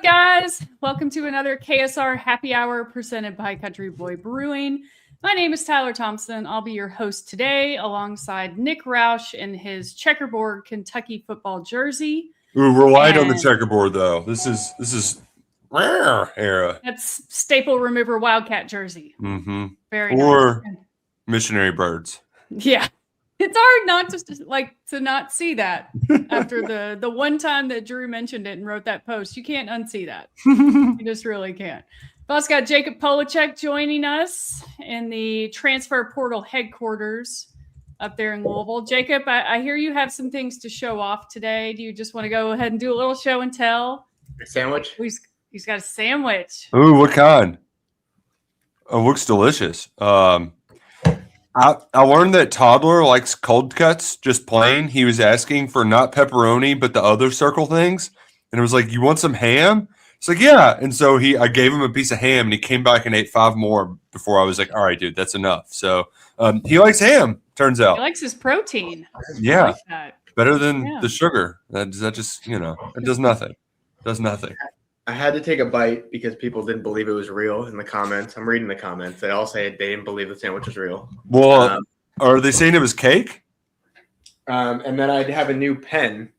guys? Welcome to another KSR Happy Hour presented by Country Boy Brewing. My name is Tyler Thompson. I'll be your host today alongside Nick Roush in his checkerboard Kentucky football jersey. Ooh, we're light on the checkerboard though. This is rare era. That's staple remover Wildcat jersey. Mm-hmm. Very or nice. Missionary birds. Yeah. It's hard not to not see that after the one time that Drew mentioned it and wrote that post. You can't unsee that. You just really can't. We've also got Jacob Polacheck joining us in the transfer portal headquarters up there in Louisville. Jacob, I hear you have some things to show off today. Do you just want to go ahead and do a little show and tell? A sandwich? He's got a sandwich. Ooh, what kind? Oh, looks delicious. I learned that Toddler likes cold cuts, just plain. He was asking for not pepperoni, but the other circle things. And it was like, you want some ham? It's like, yeah. And so I gave him a piece of ham, and he came back and ate 5 more before I was like, all right, dude, that's enough. So he likes ham, turns out. He likes his protein. Yeah. Like that. Better than the sugar. That just, it does nothing. Does nothing. I had to take a bite because people didn't believe it was real in the comments. I'm reading the comments. They all say they didn't believe the sandwich was real. Well, are they saying it was cake? And then I'd have a new pen.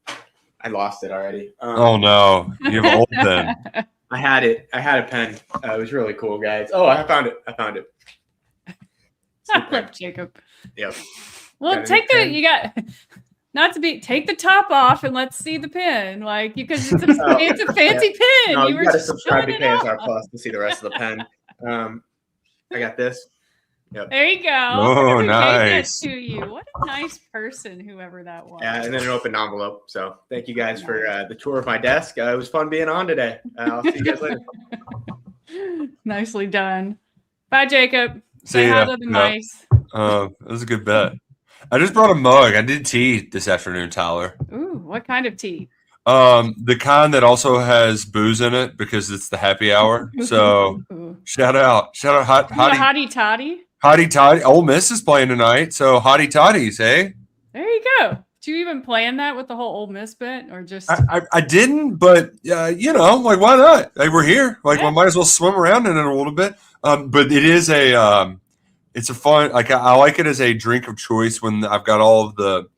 I lost it already. Oh, no. You have an old pen. I had it. I had a pen. It was really cool, guys. Oh, I found it. Flip, Jacob. Yep. Well, take the top off and let's see the pen. Because it's a fancy pen. No, you got to subscribe to KSR Plus to see the rest of the pen. I got this. Yep. There you go. Oh, nice. To you. What a nice person, whoever that was. Yeah, and then an open envelope. So thank you guys for the tour of my desk. It was fun being on today. I'll see you guys later. Nicely done. Bye, Jacob. Say hi to the mice. That was a good bet. I just brought a mug. I did tea this afternoon, Tyler. Ooh, what kind of tea? The kind that also has booze in it because it's the happy hour. So shout out Hottie Toddy. Hottie Toddy. Ole Miss is playing tonight, so Hottie Toddies, eh? There you go. Did you even plan that with the whole Ole Miss bit, or just? I didn't, but why not? We're here. We might as well swim around in it a little bit. But it is it's a fun. I like it as a drink of choice when I've got all of the.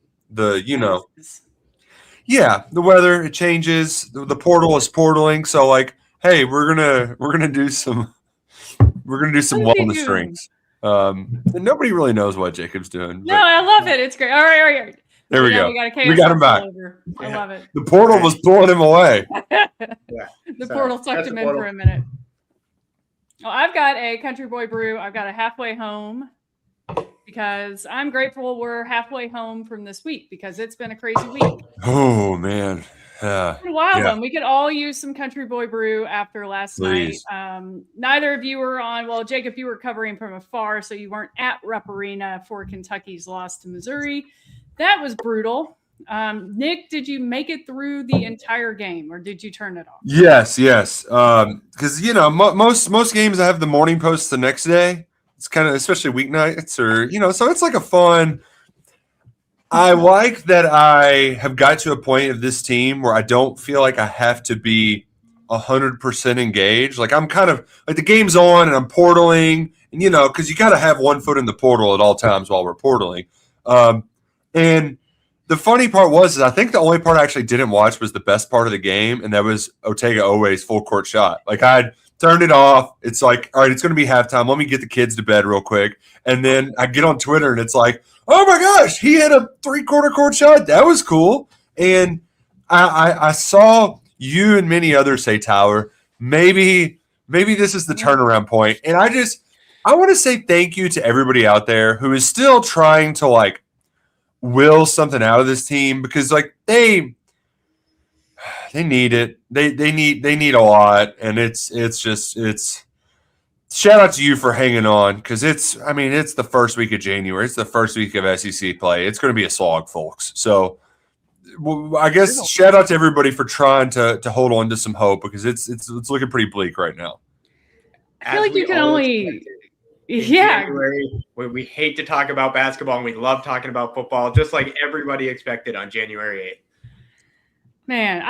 Yeah, the weather, it changes. The portal is portaling, so hey, we're gonna do some wellness drinks. And nobody really knows what Jacob's doing. No, I love it. It's great. All right. There we go. We got him back. I love it. The portal was pulling him away. The portal sucked him in for a minute. Well, I've got a Country Boy Brew. I've got a halfway home because I'm grateful we're halfway home from this week because it's been a crazy week. Oh, man. It's been a wild one. We could all use some Country Boy Brew after last night. Neither of you were on. Well, Jacob, you were covering from afar, so you weren't at Rupp Arena for Kentucky's loss to Missouri. That was brutal. Nick, did you make it through the entire game, or did you turn it off? Yes. Because most games I have the morning post the next day. It's kind of, especially weeknights, or so it's like a fun. I like that I have got to a point of this team where I don't feel like I have to be 100% engaged. I'm kind of the game's on and I'm portaling, and because you got to have one foot in the portal at all times while we're portaling. And the funny part is I think the only part I actually didn't watch was the best part of the game, and that was Otega Owe's full court shot. I'd turned it off. It's like, all right, it's going to be halftime. Let me get the kids to bed real quick. And then I get on Twitter, and it's like, oh, my gosh, he hit a 3/4 court shot. That was cool. And I saw you and many others say, Tyler, maybe this is the turnaround point. And I want to say thank you to everybody out there who is still trying to, will something out of this team because they need it. They need a lot, and it's shout out to you for hanging on because it's the first week of January. It's the first week of SEC play. It's going to be a slog, folks. So I guess shout out to everybody for trying to hold on to some hope because it's looking pretty bleak right now. I feel like you can only. January, we hate to talk about basketball and we love talking about football, just like everybody expected on January 8th. Man,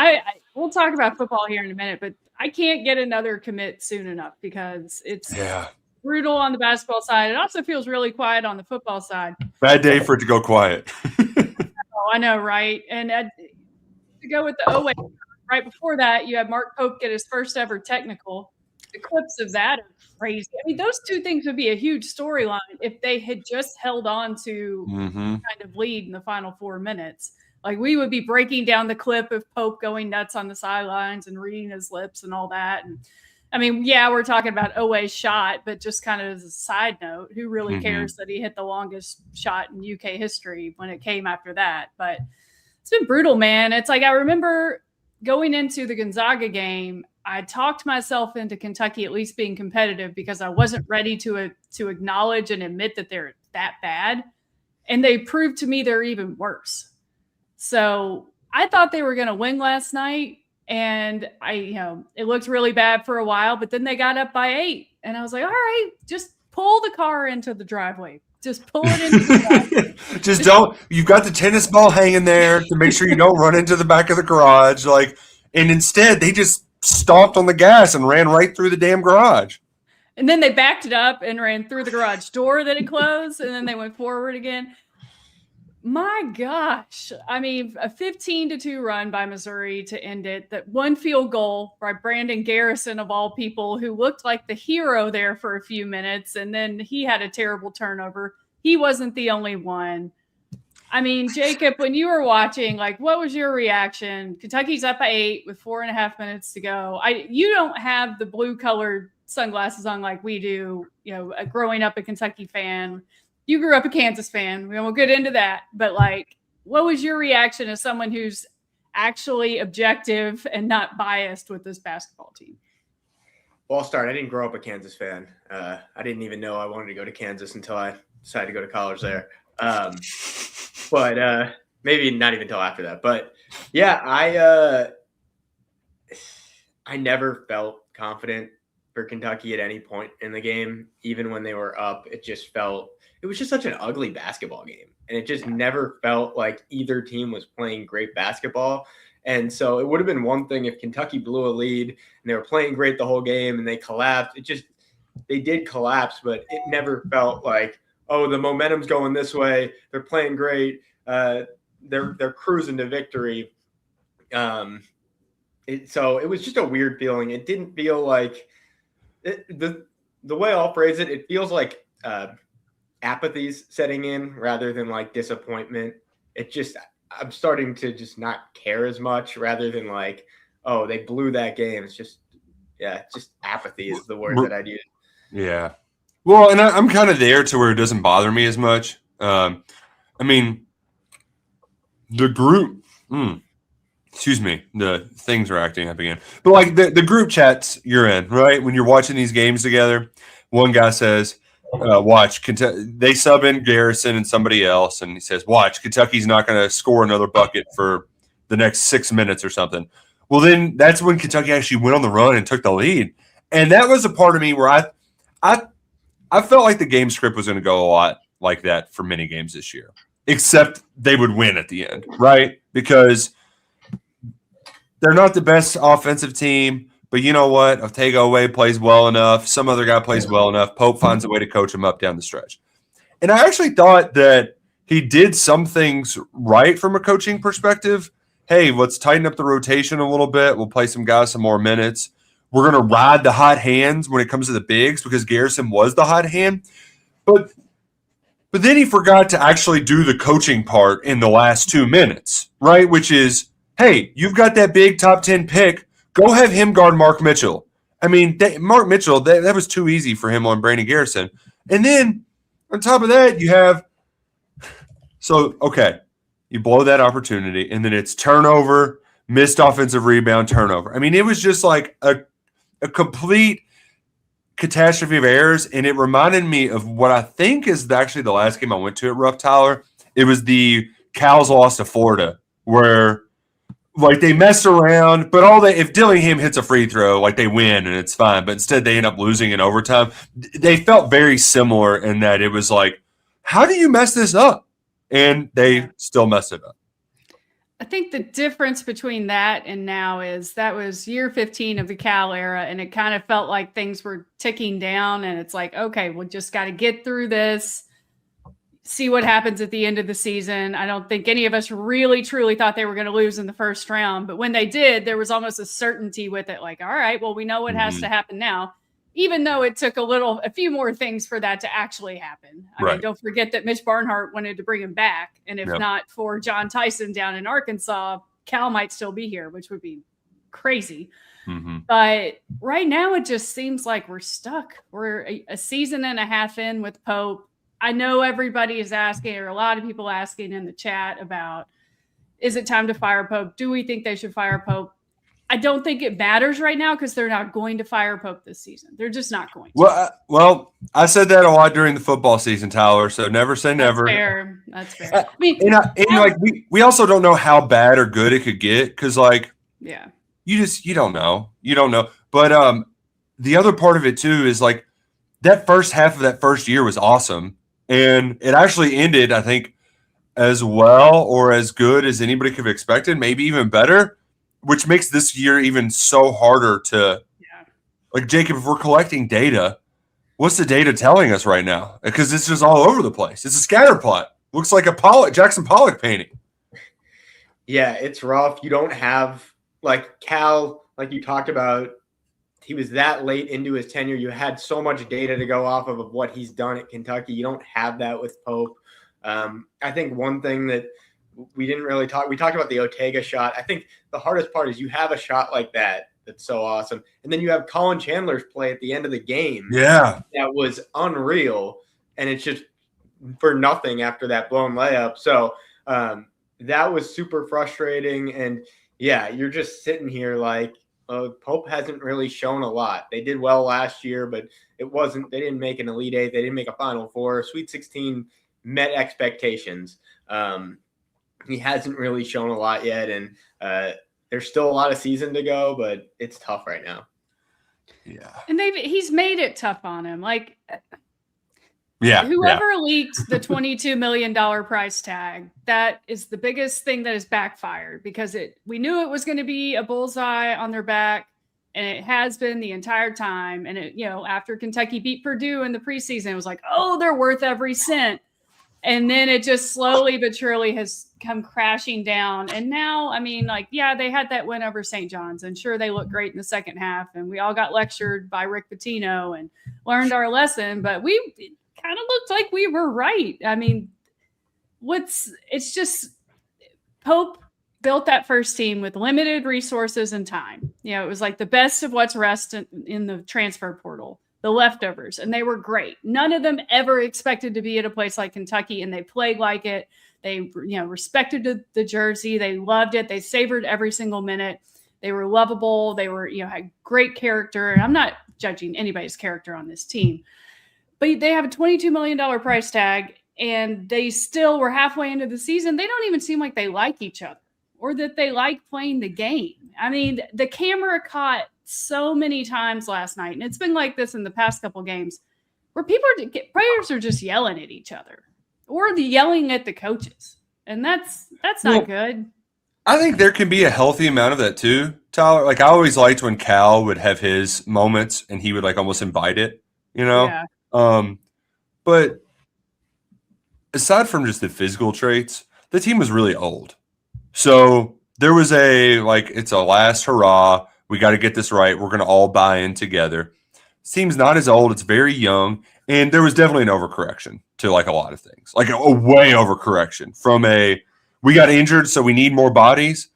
we'll talk about football here in a minute, but I can't get another commit soon enough because it's brutal on the basketball side. It also feels really quiet on the football side. Bad day for it to go quiet. I know, right? And to go with the OA, right before that, you had Mark Pope get his first ever technical. The clips of that are crazy. I mean, those two things would be a huge storyline if they had just held on to kind of lead in the final 4 minutes. Like, we would be breaking down the clip of Pope going nuts on the sidelines and reading his lips and all that. And I mean, yeah, we're talking about Owe's shot, but just kind of as a side note, who really cares that he hit the longest shot in UK history when it came after that? But it's been brutal, man. It's like, I remember going into the Gonzaga game, I talked myself into Kentucky at least being competitive because I wasn't ready to acknowledge and admit that they're that bad. And they proved to me they're even worse. So I thought they were going to win last night. And it looked really bad for a while, but then they got up by 8. And I was like, all right, just pull the car into the driveway. Just pull it into the driveway. You've got the tennis ball hanging there to make sure you don't run into the back of the garage. And instead they just stomped on the gas and ran right through the damn garage. And then they backed it up and ran through the garage door that had closed. And then they went forward again. My gosh. I mean, a 15-2 run by Missouri to end it. That one field goal by Brandon Garrison, of all people, who looked like the hero there for a few minutes. And then he had a terrible turnover. He wasn't the only one. I mean, Jacob, when you were watching, what was your reaction? Kentucky's up by 8 with 4.5 minutes to go. You don't have the blue-colored sunglasses on like we do, growing up a Kentucky fan. You grew up a Kansas fan. We won't get into that. But, what was your reaction as someone who's actually objective and not biased with this basketball team? Well, I'll start. I didn't grow up a Kansas fan. I didn't even know I wanted to go to Kansas until I decided to go to college there. But maybe not even until after that. But, yeah, I never felt confident for Kentucky at any point in the game. Even when they were up, it was just such an ugly basketball game. And it just never felt like either team was playing great basketball. And so it would have been one thing if Kentucky blew a lead and they were playing great the whole game and they collapsed. They did collapse, but it never felt like, oh, the momentum's going this way. They're playing great. They're cruising to victory. So it was just a weird feeling. It didn't feel like the way I'll phrase it. It feels like apathy's setting in rather than like disappointment. I'm starting to just not care as much rather than like, oh, they blew that game. It's just apathy is the word that I'd use. Yeah. Well, and I'm kind of there to where it doesn't bother me as much. I mean, the group, the things are acting up again. But like the group chats you're in, right? When you're watching these games together, one guy says, watch, they sub in Garrison and somebody else, and he says, watch, Kentucky's not going to score another bucket for the next 6 minutes or something. Well, then that's when Kentucky actually went on the run and took the lead. And that was a part of me where I felt like the game script was going to go a lot like that for many games this year, except they would win at the end, right? Because they're not the best offensive team, but you know what? Owe plays well enough. Some other guy plays well enough. Pope finds a way to coach him up down the stretch. And I actually thought that he did some things right from a coaching perspective. Hey, let's tighten up the rotation a little bit. We'll play some guys some more minutes. We're going to ride the hot hands when it comes to the bigs because Garrison was the hot hand. But then he forgot to actually do the coaching part in the last 2 minutes, right? Which is, hey, you've got that big top 10 pick. Go have him guard Mark Mitchell. I mean, Mark Mitchell, that was too easy for him on Brandon Garrison. And then on top of that, you have – you blow that opportunity, and then it's turnover, missed offensive rebound, turnover. I mean, it was just like a complete catastrophe of errors, and it reminded me of what I think is actually the last game I went to at Ruff Tyler. It was the Cows lost to Florida, where like they messed around, but if Dillingham hits a free throw, like they win and it's fine. But instead, they end up losing in overtime. They felt very similar in that it was like, how do you mess this up? And they still messed it up. I think the difference between that and now is that was year 15 of the Cal era, and it kind of felt like things were ticking down, and it's like, okay, we'll just got to get through this, see what happens at the end of the season. I don't think any of us really truly thought they were going to lose in the first round, but when they did, there was almost a certainty with it, like, all right, well, we know what has to happen now, even though it took a few more things for that to actually happen. I mean, don't forget that Mitch Barnhart wanted to bring him back. And if not for John Tyson down in Arkansas, Cal might still be here, which would be crazy. But right now, it just seems like we're stuck. We're a season and a half in with Pope. I know everybody is asking, or a lot of people asking in the chat about, is it time to fire Pope? Do we think they should fire Pope? I don't think it matters right now because they're not going to fire Pope this season. They're just not going to. Well, I said that a lot during the football season, Tyler. So never say never. That's fair. I mean, like we also don't know how bad or good it could get because, like, you don't know. You don't know. But the other part of it too is like that first half of that first year was awesome, and it actually ended, I think, as well or as good as anybody could have expected, maybe even better. Which makes this year even so harder to, like, Jacob, if we're collecting data, what's the data telling us right now? Because it's just all over the place. It's a scatter plot. Looks like a Jackson Pollock painting. Yeah, it's rough. You don't have, like, Cal, like you talked about, he was that late into his tenure. You had so much data to go off of what he's done at Kentucky. You don't have that with Pope. I think one thing that we didn't really talk. We talked about the Ortega shot. I think the hardest part is you have a shot like that that's so awesome, and then you have Colin Chandler's play at the end of the game. Yeah, that was unreal, and it's just for nothing after that blown layup. So that was super frustrating. And yeah, you're just sitting here like Pope hasn't really shown a lot. They did well last year, but it wasn't. They didn't make an Elite Eight. They didn't make a Final Four. Sweet 16 met expectations. He hasn't really shown a lot yet, and there's still a lot of season to go, but it's tough right now. Yeah, and he's made it tough on him. Like, whoever leaked the $22 million price tag, that is the biggest thing that has backfired because we knew it was going to be a bullseye on their back, and it has been the entire time. And after Kentucky beat Purdue in the preseason, it was like, oh, they're worth every cent. And then it just slowly but surely has come crashing down. And now, I mean, like, they had that win over St. John's, and sure, they looked great in the second half. And we all got lectured by Rick Pitino and learned our lesson. But it kind of looked like we were right. I mean, it's just Pope built that first team with limited resources and time. It was like the best of what's left in the transfer portal. The leftovers, and they were great. None of them ever expected to be at a place like Kentucky, and they played like it. They, respected the jersey. They loved it. They savored every single minute. They were lovable. They were, had great character. And I'm not judging anybody's character on this team, but they have a $22 million price tag, and they still were halfway into the season. They don't even seem like they like each other or that they like playing the game. I mean, the camera caught so many times last night, and it's been like this in the past couple games, where players are just yelling at each other or yelling at the coaches, and that's not good. I think there can be a healthy amount of that too, Tyler. Like, I always liked when Cal would have his moments, and he would like almost invite it, Yeah. But aside from just the physical traits, the team was really old, so there was it's a last hurrah. We got to get this right. We're going to all buy in together. This team's not as old. It's very young. And there was definitely an overcorrection to like a lot of things, like a way overcorrection from we got injured, so we need more bodies.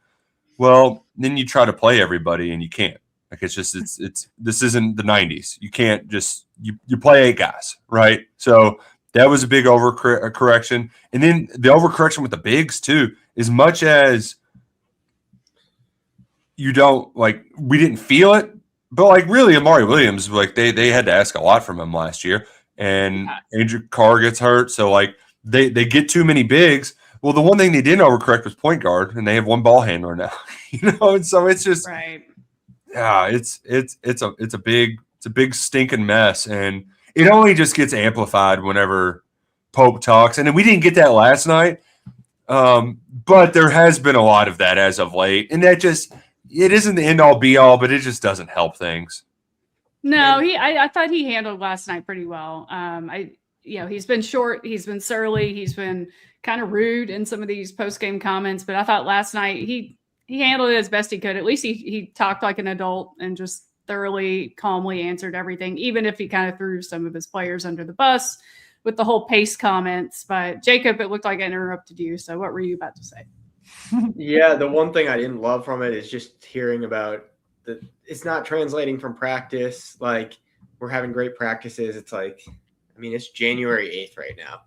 Well, then you try to play everybody and you can't. Like, it's this isn't the 90s. You can't just, you play 8 guys, right? So that was a big overcorrection. And then the overcorrection with the bigs too, as much as you don't we didn't feel it, but like really Amari Williams, like they had to ask a lot from him last year, and Andrew Carr gets hurt. So like they get too many bigs. Well, the one thing they didn't overcorrect was point guard, and they have one ball handler now, and so it's just, right. Yeah, it's a big stinking mess. And it only just gets amplified whenever Pope talks. And then we didn't get that last night. But there has been a lot of that as of late, and it isn't the end all be all, but it just doesn't help things. No, I thought he handled last night pretty well. He's been short, he's been surly, he's been kind of rude in some of these post-game comments, but I thought last night he handled it as best he could. At least he talked like an adult and just thoroughly, calmly answered everything, even if he kind of threw some of his players under the bus with the whole pace comments. But Jacob, it looked like I interrupted you. So what were you about to say? Yeah, the one thing I didn't love from it is just hearing about it's not translating from practice. Like, we're having great practices. It's like, I mean, it's January 8th right now.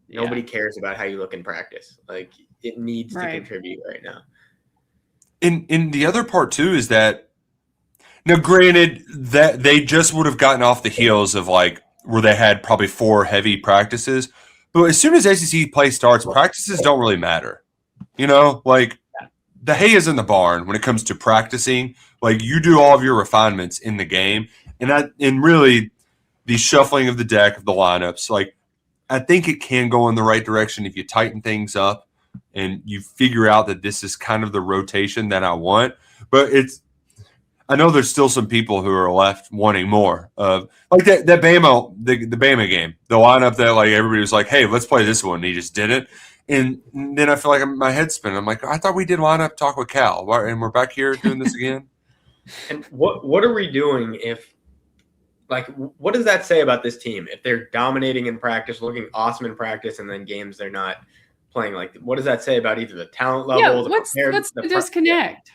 Yeah. Nobody cares about how you look in practice. Like, it needs to contribute right now. And the other part too is that, now granted that they just would have gotten off the heels of like where they had probably 4 heavy practices, but as soon as SEC play starts, practices don't really matter. You know, like the hay is in the barn when it comes to practicing. Like, you do all of your refinements in the game, and really the shuffling of the deck of the lineups. Like, I think it can go in the right direction if you tighten things up and you figure out that this is kind of the rotation that I want. But I know there's still some people who are left wanting more of, like that Bama, the Bama game, the lineup that like everybody was like, hey, let's play this one. And he just did it. And then I feel like my head's spinning. I'm like, I thought we did lineup talk with Cal, and we're back here doing this again. And what are we doing if, like, what does that say about this team if they're dominating in practice, looking awesome in practice, and then games they're not playing? Like, what does that say about either the talent level? What's the disconnect?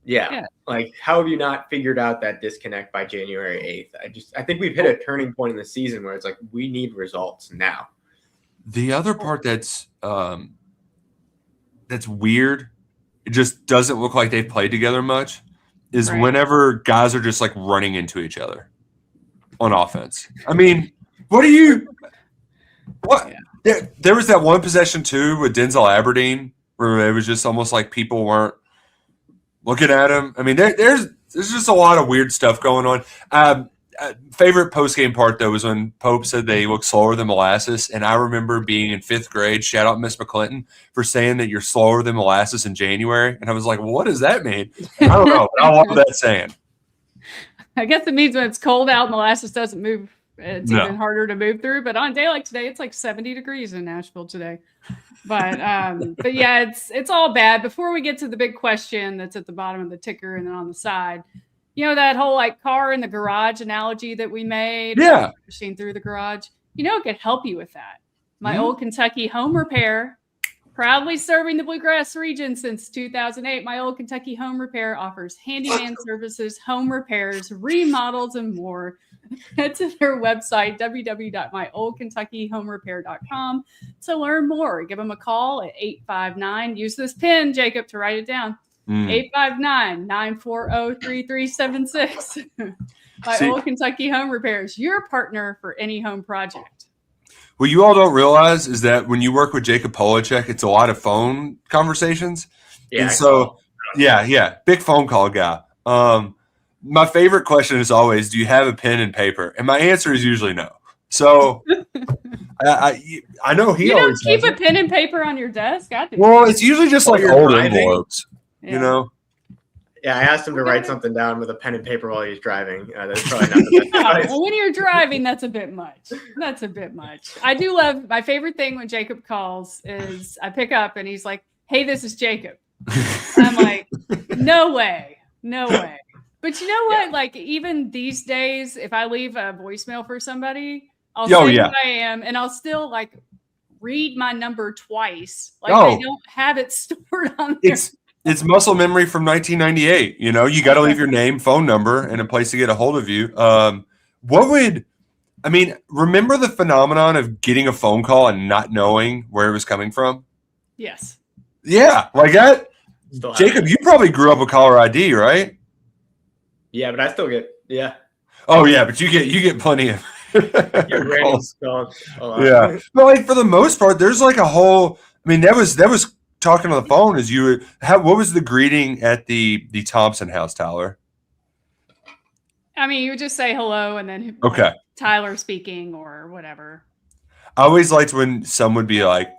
Yeah. Like, how have you not figured out that disconnect by January 8th? I think we've hit a turning point in the season where it's like, we need results now. The other part that's weird, it just doesn't look like they've played together much, is whenever guys are just like running into each other on offense. I mean, what? Yeah. There was that one possession too with Denzel Aberdeen where it was just almost like people weren't looking at him. I mean, there's just a lot of weird stuff going on. Favorite post-game part, though, was when Pope said they look slower than molasses. And I remember being in 5th grade, shout out Miss McClinton, for saying that you're slower than molasses in January. And I was like, well, what does that mean? I don't know. But I love that saying. I guess it means when it's cold out, molasses doesn't move. It's even harder to move through. But on a day like today, it's like 70 degrees in Nashville today. But yeah, it's all bad. Before we get to the big question that's at the bottom of the ticker and then on the side, you know, that whole like car in the garage analogy that we made? Yeah. Pushing through the garage. You know, it could help you with that. My old Kentucky Home Repair, proudly serving the Bluegrass region since 2008. My old Kentucky Home Repair offers handyman services, home repairs, remodels, and more. Head to their website, www.myoldkentuckyhomerepair.com, to learn more. Give them a call at 859. Use this pin, Jacob, to write it down. 859-940-3376. Old Kentucky Home Repairs, your partner for any home project. What you all don't realize is that when you work with Jacob Polacheck, it's a lot of phone conversations. Yeah. And so, big phone call guy. My favorite question is always, do you have a pen and paper? And my answer is usually no. So I know he always don't keep a pen and paper on your desk. Well, it's usually just like old envelopes. Yeah. You know? Yeah, I asked him to write something down with a pen and paper while he was driving. That's probably not the best advice. Well, when you're driving, that's a bit much. I do love, my favorite thing when Jacob calls is I pick up and he's like, hey, this is Jacob. I'm like, no way. But you know what? Yeah. Like, even these days, if I leave a voicemail for somebody, I'll say who I am, and I'll still like read my number twice. Like, I don't have it stored on there. It's muscle memory from 1998. You know, you got to leave your name, phone number, and a place to get a hold of you. Remember the phenomenon of getting a phone call and not knowing where it was coming from? Yes. Yeah, like that. Jacob, you probably grew up with caller ID, right? Yeah, but I still get Oh yeah, but you get plenty of calls. Yeah, but like for the most part, there's like a whole. I mean, that was talking on the phone. What was the greeting at the Thompson house, Tyler? I mean, you would just say hello and then okay, Tyler speaking or whatever. I always liked when some would be like,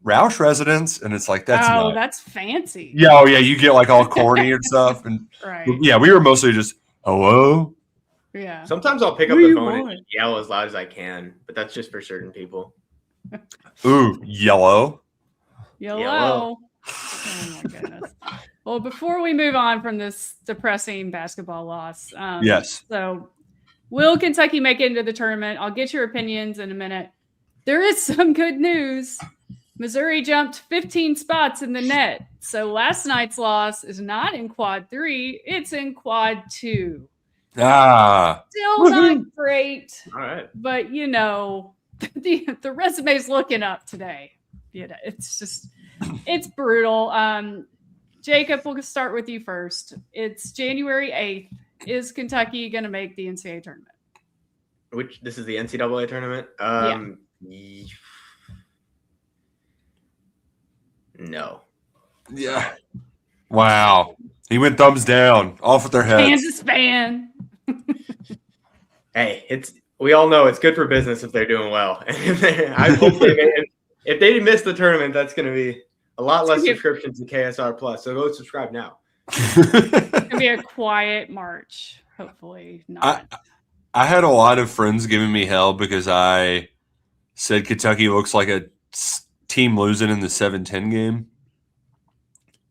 Roush residents, and it's like that's that's fancy. Yeah, oh yeah, you get like all corny and stuff, and Right. yeah, we were mostly just hello. Yeah. Sometimes I'll pick up the phone and yell as loud as I can, but that's just for certain people. Ooh, yellow. Oh my goodness. Well, before we move on from this depressing basketball loss, yes. So, will Kentucky make it into the tournament? I'll get your opinions in a minute. There is some good news. Missouri jumped 15 spots in the net. So last night's loss is not in quad 3, it's in quad 2. Still not great. All right. But the resume's looking up today. It's brutal. Jacob, we'll start with you first. It's January 8th. Is Kentucky going to make the NCAA tournament? This is the NCAA tournament? No. Yeah. Wow. He went thumbs down, off with their heads. Kansas fan. Hey, we all know it's good for business if they're doing well. I hope if they miss the tournament, that's going to be a lot less subscriptions to KSR Plus. So go subscribe now. It's going to be a quiet March. Hopefully not. I had a lot of friends giving me hell because I said Kentucky looks like a team losing in the 7-10 game.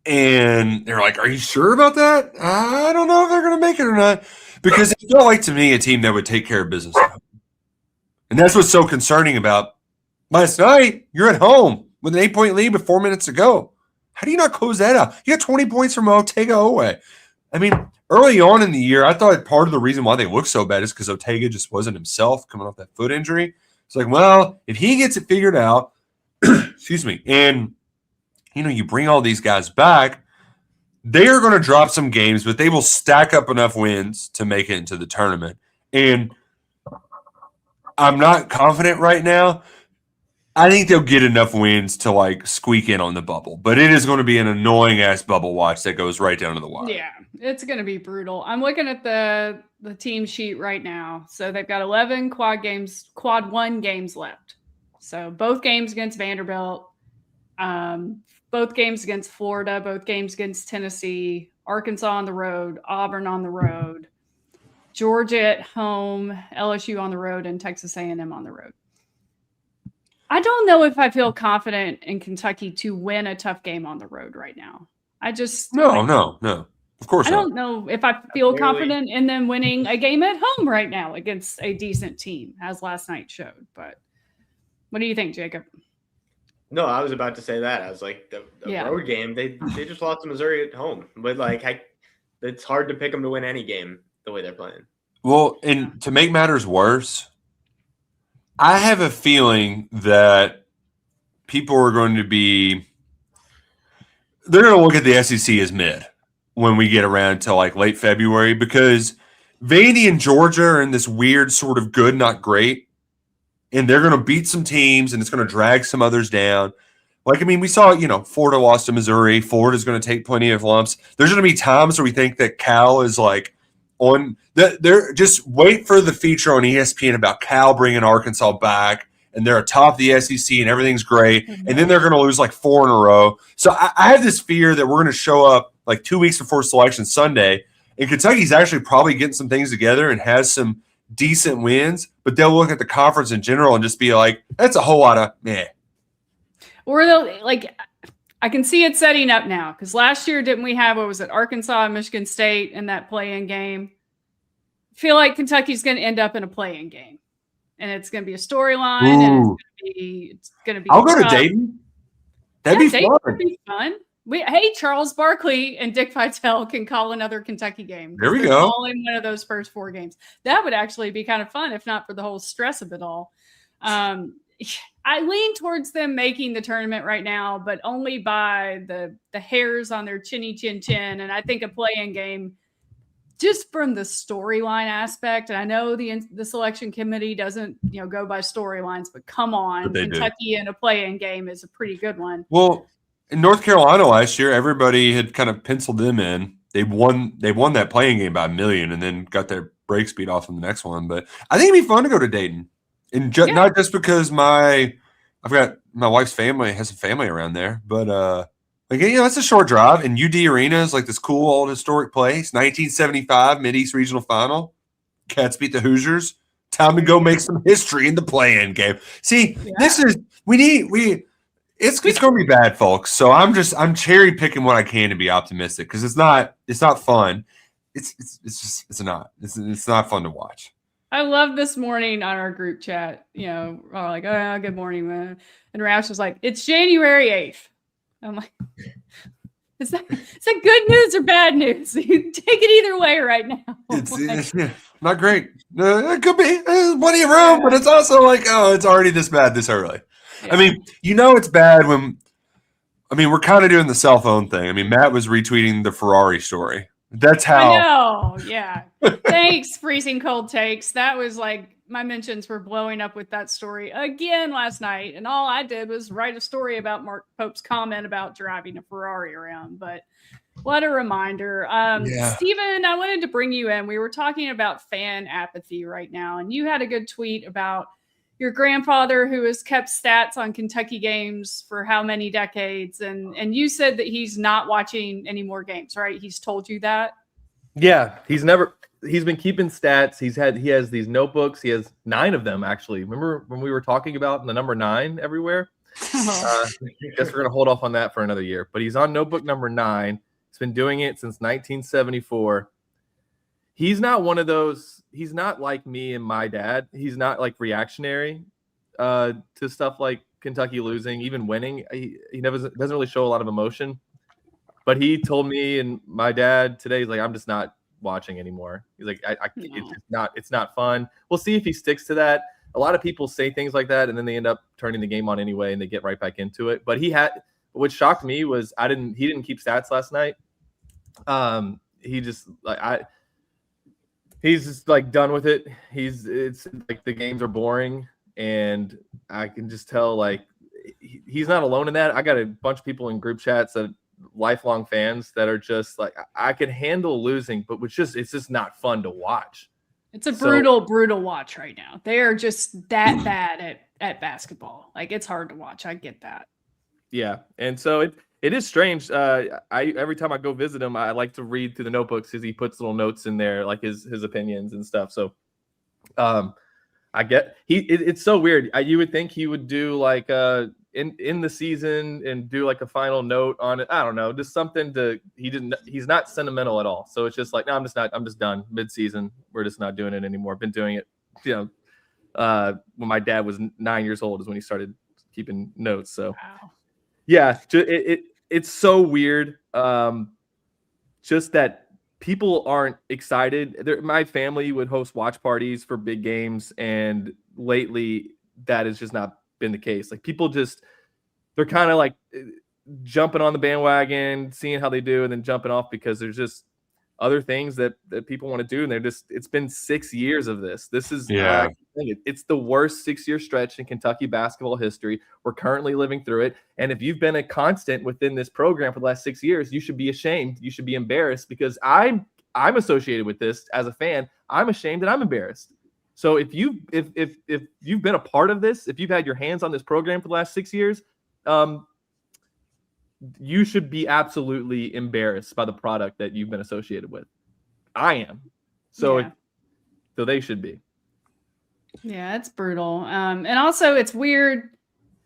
And they're like, are you sure about that? I don't know if they're going to make it or not. Because it felt like to me a team that would take care of business. And that's what's so concerning about last night. You're at home with an 8-point lead with 4 minutes to go. How do you not close that out? You got 20 points from Ortega away. I mean, early on in the year, I thought part of the reason why they looked so bad is because Ortega just wasn't himself coming off that foot injury. It's like, well, if he gets it figured out, excuse me, and you bring all these guys back, they are going to drop some games, but they will stack up enough wins to make it into the tournament. And I'm not confident right now. I think they'll get enough wins to squeak in on the bubble, but it is going to be an annoying ass bubble watch that goes right down to the wire. Yeah, it's going to be brutal. I'm looking at the team sheet right now. So they've got 11 quad 1 games left. So both games against Vanderbilt, both games against Florida, both games against Tennessee, Arkansas on the road, Auburn on the road, Georgia at home, LSU on the road, and Texas A&M on the road. I don't know if I feel confident in Kentucky to win a tough game on the road right now. I just no. Of course, I don't know if I feel confident in them winning a game at home right now against a decent team, as last night showed. But what do you think, Jacob? No, I was about to say that. I was like, the road game, they just lost to Missouri at home. But, it's hard to pick them to win any game the way they're playing. Well, and to make matters worse, I have a feeling that people are going to be – they're going to look at the SEC as mid when we get around to, late February, because Vandy and Georgia are in this weird sort of good, not great. And they're going to beat some teams, and it's going to drag some others down. We saw, Florida lost to Missouri. Florida's going to take plenty of lumps. There's going to be times where we think that Cal is on – they're just wait for the feature on ESPN about Cal bringing Arkansas back, and they're atop the SEC, and everything's great. Mm-hmm. And then they're going to lose 4 in a row. So I have this fear that we're going to show up 2 weeks before Selection Sunday, and Kentucky's actually probably getting some things together and has some decent wins, but they'll look at the conference in general and just be like, that's a whole lot of meh. Or they'll I can see it setting up now, because last year didn't we have, Arkansas and Michigan State in that play-in game? I feel like Kentucky's going to end up in a play-in game, and it's going to be a storyline, and it's going to be. I'll go to Dayton. That'd be fun. Would be fun. Charles Barkley and Dick Vitale can call another Kentucky game. There we go. All in one of those first 4 games. That would actually be kind of fun, if not for the whole stress of it all. I lean towards them making the tournament right now, but only by the hairs on their chinny chin chin. And I think a play-in game, just from the storyline aspect. And I know the selection committee doesn't go by storylines, but come on, Kentucky in a play-in game is a pretty good one. Well, in North Carolina last year, everybody had kind of penciled them in. They won that playing game by 1 million and then got their break speed off in the next one. But I think it'd be fun to go to Dayton. And not just because my I've got my wife's family has some family around there, but it's a short drive. And UD Arena is like this cool old historic place. 1975 Mid-East Regional Final. Cats beat the Hoosiers. Time to go make some history in the play-in game. See, this is it's going to be bad, folks. So I'm cherry picking what I can to be optimistic because it's not fun. It's not fun to watch. I love this morning on our group chat. We're all like, "Oh, good morning, man." And Roush was like, "It's January 8th." I'm like, is that good news or bad news? You take it either way right now. It's not great. It could be plenty of room, but it's also like, oh, it's already this bad this early. Yeah. I mean, it's bad when. I mean, we're kind of doing the cell phone thing. I mean, Matt was retweeting the Ferrari story. That's how. I know. Yeah. Thanks, Freezing Cold Takes. That was like my mentions were blowing up with that story again last night. And all I did was write a story about Mark Pope's comment about driving a Ferrari around. But what a reminder. Steven, I wanted to bring you in. We were talking about fan apathy right now. And you had a good tweet about your grandfather who has kept stats on Kentucky games for how many decades. And you said that he's not watching any more games, right? He's told you that? Yeah, he's been keeping stats. He has these notebooks. He has 9 of them, actually. Remember when we were talking about the number 9 everywhere? I guess we're going to hold off on that for another year. But he's on notebook number 9. He's been doing it since 1974. He's not one of those. He's not like me and my dad. He's not like reactionary to stuff like Kentucky losing, even winning. He doesn't really show a lot of emotion. But he told me and my dad today, he's like, I'm just not watching anymore. He's like, it's not fun. We'll see if he sticks to that. A lot of people say things like that, and then they end up turning the game on anyway, and they get right back into it. But what shocked me was he didn't keep stats last night. He's just like done with it. It's like the games are boring, and I can just tell like he's not alone in that. I got a bunch of people in group chats that lifelong fans that are just like, I can handle losing, but it's just not fun to watch. It's a brutal watch right now. They are just that bad at basketball. Like, it's hard to watch. I get that. Yeah, and so it is strange. Every time I go visit him, I like to read through the notebooks because he puts little notes in there, like his opinions and stuff. So, I get it's so weird. You would think he would do like in the season and do like a final note on it. I don't know, just something he's not sentimental at all. So it's just like, no, I'm just done mid-season. We're just not doing it anymore. Been doing it, when my dad was 9 years old is when he started keeping notes. So wow. Yeah, it's so weird. Just that people aren't excited. My family would host watch parties for big games, and lately that has just not been the case. Like, people they're kind of like jumping on the bandwagon, seeing how they do, and then jumping off because there's just other things that people want to do. And it's been 6 years of this. This is, it's the worst 6-year stretch in Kentucky basketball history. We're currently living through it. And if you've been a constant within this program for the last 6 years, you should be ashamed. You should be embarrassed, because I'm associated with this as a fan. I'm ashamed and I'm embarrassed. So if you've been a part of this, if you've had your hands on this program for the last 6 years, you should be absolutely embarrassed by the product that you've been associated with. I am. So they should be. Yeah, it's brutal. And also it's weird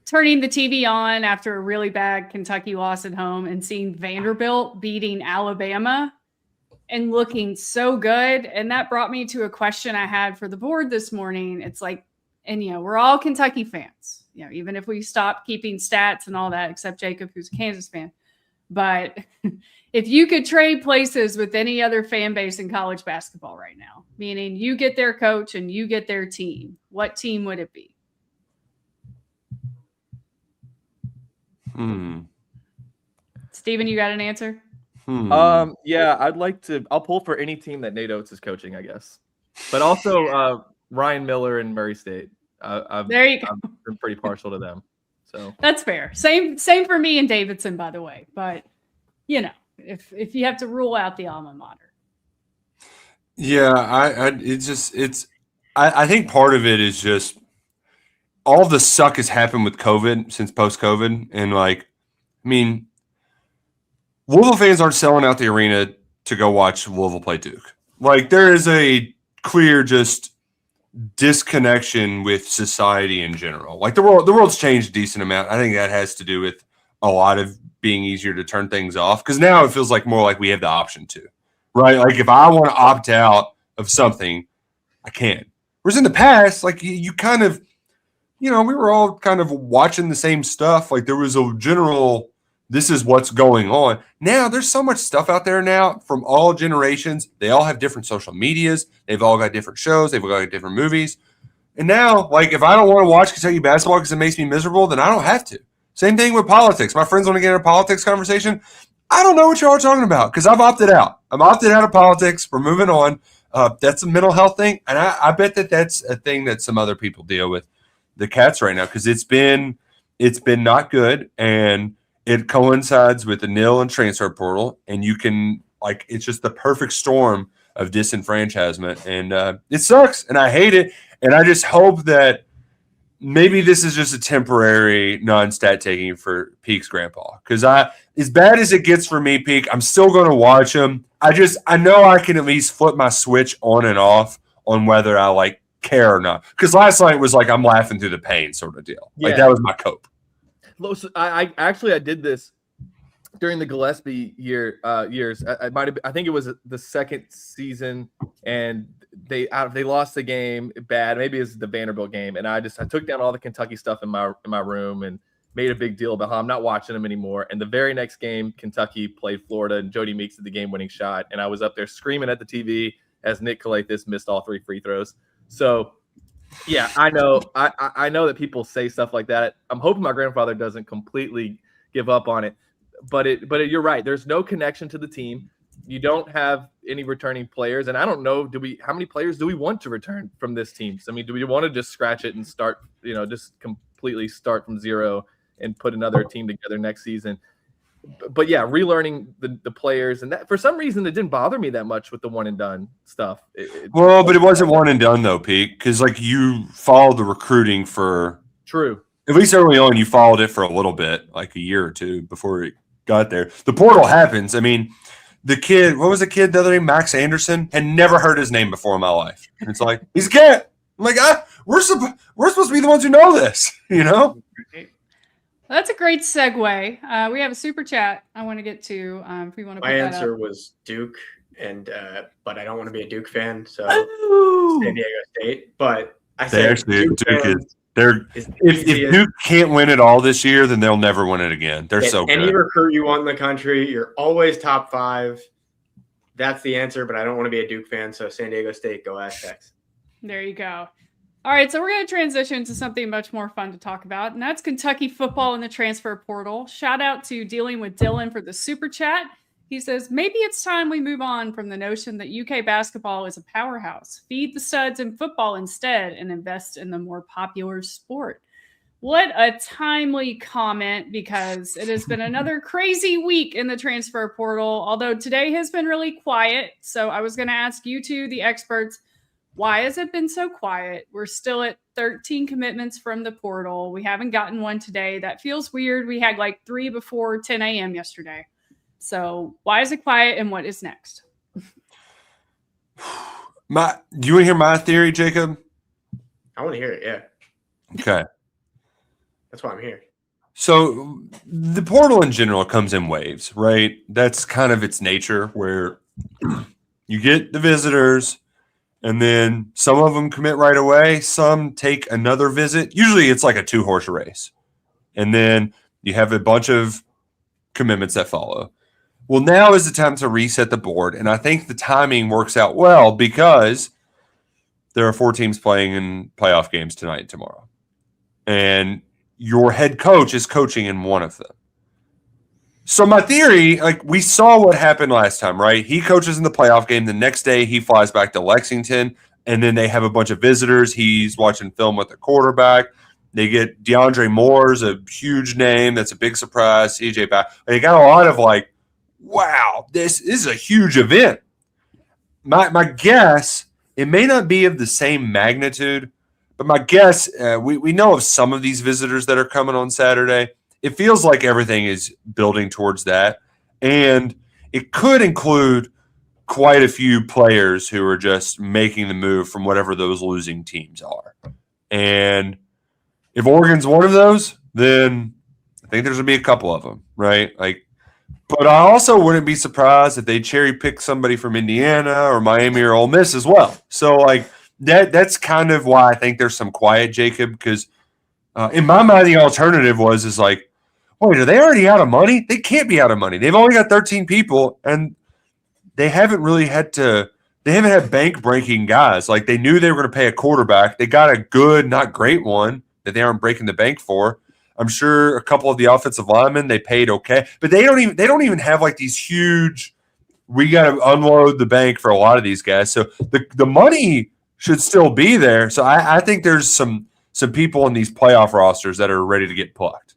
turning the TV on after a really bad Kentucky loss at home and seeing Vanderbilt beating Alabama and looking so good. And that brought me to a question I had for the board this morning. It's like, and we're all Kentucky fans, even if we stop keeping stats and all that, except Jacob, who's a Kansas fan. But if you could trade places with any other fan base in college basketball right now, meaning you get their coach and you get their team, what team would it be? Steven, you got an answer? Yeah, I'll pull for any team that Nate Oates is coaching, I guess. But also Ryan Miller and Murray State. There you go. I've been pretty partial to them. So that's fair. Same for me and Davidson, by the way. But if you have to rule out the alma mater. Yeah, I think part of it is just all the suck has happened with COVID since post-COVID. And, like, I mean, Louisville fans aren't selling out the arena to go watch Louisville play Duke. Like, there is a clear just disconnection with society in general. Like, the world's changed a decent amount. I think that has to do with a lot of being easier to turn things off, because now it feels like more like we have the option to, right? Like, if I want to opt out of something, I can. Whereas in the past, like, you kind of, we were all kind of watching the same stuff. Like, there was a general, this is what's going on. Now there's so much stuff out there now from all generations. They all have different social medias. They've all got different shows. They've all got different movies. And now, like, if I don't want to watch Kentucky basketball because it makes me miserable, then I don't have to. Same thing with politics. My friends want to get in a politics conversation. I don't know what y'all are talking about because I've opted out. I'm opted out of politics. We're moving on. That's a mental health thing. And I bet that's a thing that some other people deal with the Cats right now, because it's been not good. And it coincides with the nil and transfer portal. And you can, like, it's just the perfect storm of disenfranchisement. And it sucks. And I hate it. And I just hope that maybe this is just a temporary non-stat taking for Peak's grandpa. Because as bad as it gets for me, Peak, I'm still going to watch him. I know I can at least flip my switch on and off on whether I, like, care or not. Because last night was like I'm laughing through the pain sort of deal. Yeah. Like, that was my cope. I did this during the Gillespie years. I think it was the second season, and they lost the game bad. Maybe it's the Vanderbilt game, and I took down all the Kentucky stuff in my room and made a big deal about how I'm not watching them anymore. And the very next game, Kentucky played Florida, and Jody Meeks did the game-winning shot, and I was up there screaming at the TV as Nick Kalathis missed all 3 free throws. So, yeah, I know that people say stuff like that. I'm hoping my grandfather doesn't completely give up on it, but you're right. There's no connection to the team. You don't have any returning players, and I don't know. How many players do we want to return from this team? I mean, do we want to just scratch it and start? Just completely start from zero and put another team together next season? But yeah, relearning the players, and that for some reason it didn't bother me that much with the one and done stuff. But it wasn't one and done though, Pete, because like you followed the recruiting for true. At least early on, you followed it for a little bit, like a year or two before it got there. The portal happens. I mean, the kid, what was the kid the other day? Max Anderson. Had never heard his name before in my life, and it's like he's a cat. I'm like, we're supposed to be the ones who know this, That's a great segue. We have a super chat I want to get to. If we want to. My answer was Duke, and but I don't want to be a Duke fan, so San Diego State. But I said Duke is. If Duke can't win it all this year, then they'll never win it again. They're so good. Any recruit you want in the country, you're always top 5. That's the answer, but I don't want to be a Duke fan, so San Diego State, go Aztecs. There you go. All right, so we're going to transition to something much more fun to talk about, and that's Kentucky football in the transfer portal. Shout out to Dealing with Dylan for the super chat. He says, maybe it's time we move on from the notion that UK basketball is a powerhouse. Feed the studs in football instead and invest in the more popular sport. What a timely comment, because it has been another crazy week in the transfer portal, although today has been really quiet. So I was going to ask you two, the experts, why has it been so quiet? We're still at 13 commitments from the portal. We haven't gotten one today. That feels weird. We had like 3 before 10 a.m. yesterday. So why is it quiet, and what is next? Do you want to hear my theory, Jacob? I want to hear it, yeah. Okay. That's why I'm here. So the portal in general comes in waves, right? That's kind of its nature, where you get the visitors, and then some of them commit right away. Some take another visit. Usually it's like a 2-horse race. And then you have a bunch of commitments that follow. Well, now is the time to reset the board. And I think the timing works out well because there are 4 teams playing in playoff games tonight and tomorrow. And your head coach is coaching in one of them. So my theory, like we saw what happened last time, right? He coaches in the playoff game. The next day he flies back to Lexington, and then they have a bunch of visitors. He's watching film with the quarterback. They get DeAndre Moore's a huge name. That's a big surprise. CJ back. They got a lot of like, wow, this is a huge event. My guess, it may not be of the same magnitude, But my guess, we know of some of these visitors that are coming on Saturday. It feels like everything is building towards that. And it could include quite a few players who are just making the move from whatever those losing teams are. And if Oregon's one of those, then I think there's going to be a couple of them, right? But I also wouldn't be surprised if they cherry pick somebody from Indiana or Miami or Ole Miss as well. So that's kind of why I think there's some quiet, Jacob, because in my mind the alternative is wait, are they already out of money? They can't be out of money. They've only got 13 people, and they haven't had bank breaking guys. They knew they were going to pay a quarterback. They got a good, not great one that they aren't breaking the bank for. I'm sure a couple of the offensive linemen they paid okay, but they don't even have these huge. We got to unload the bank for a lot of these guys. So the money should still be there. So I think there's some people in these playoff rosters that are ready to get plucked.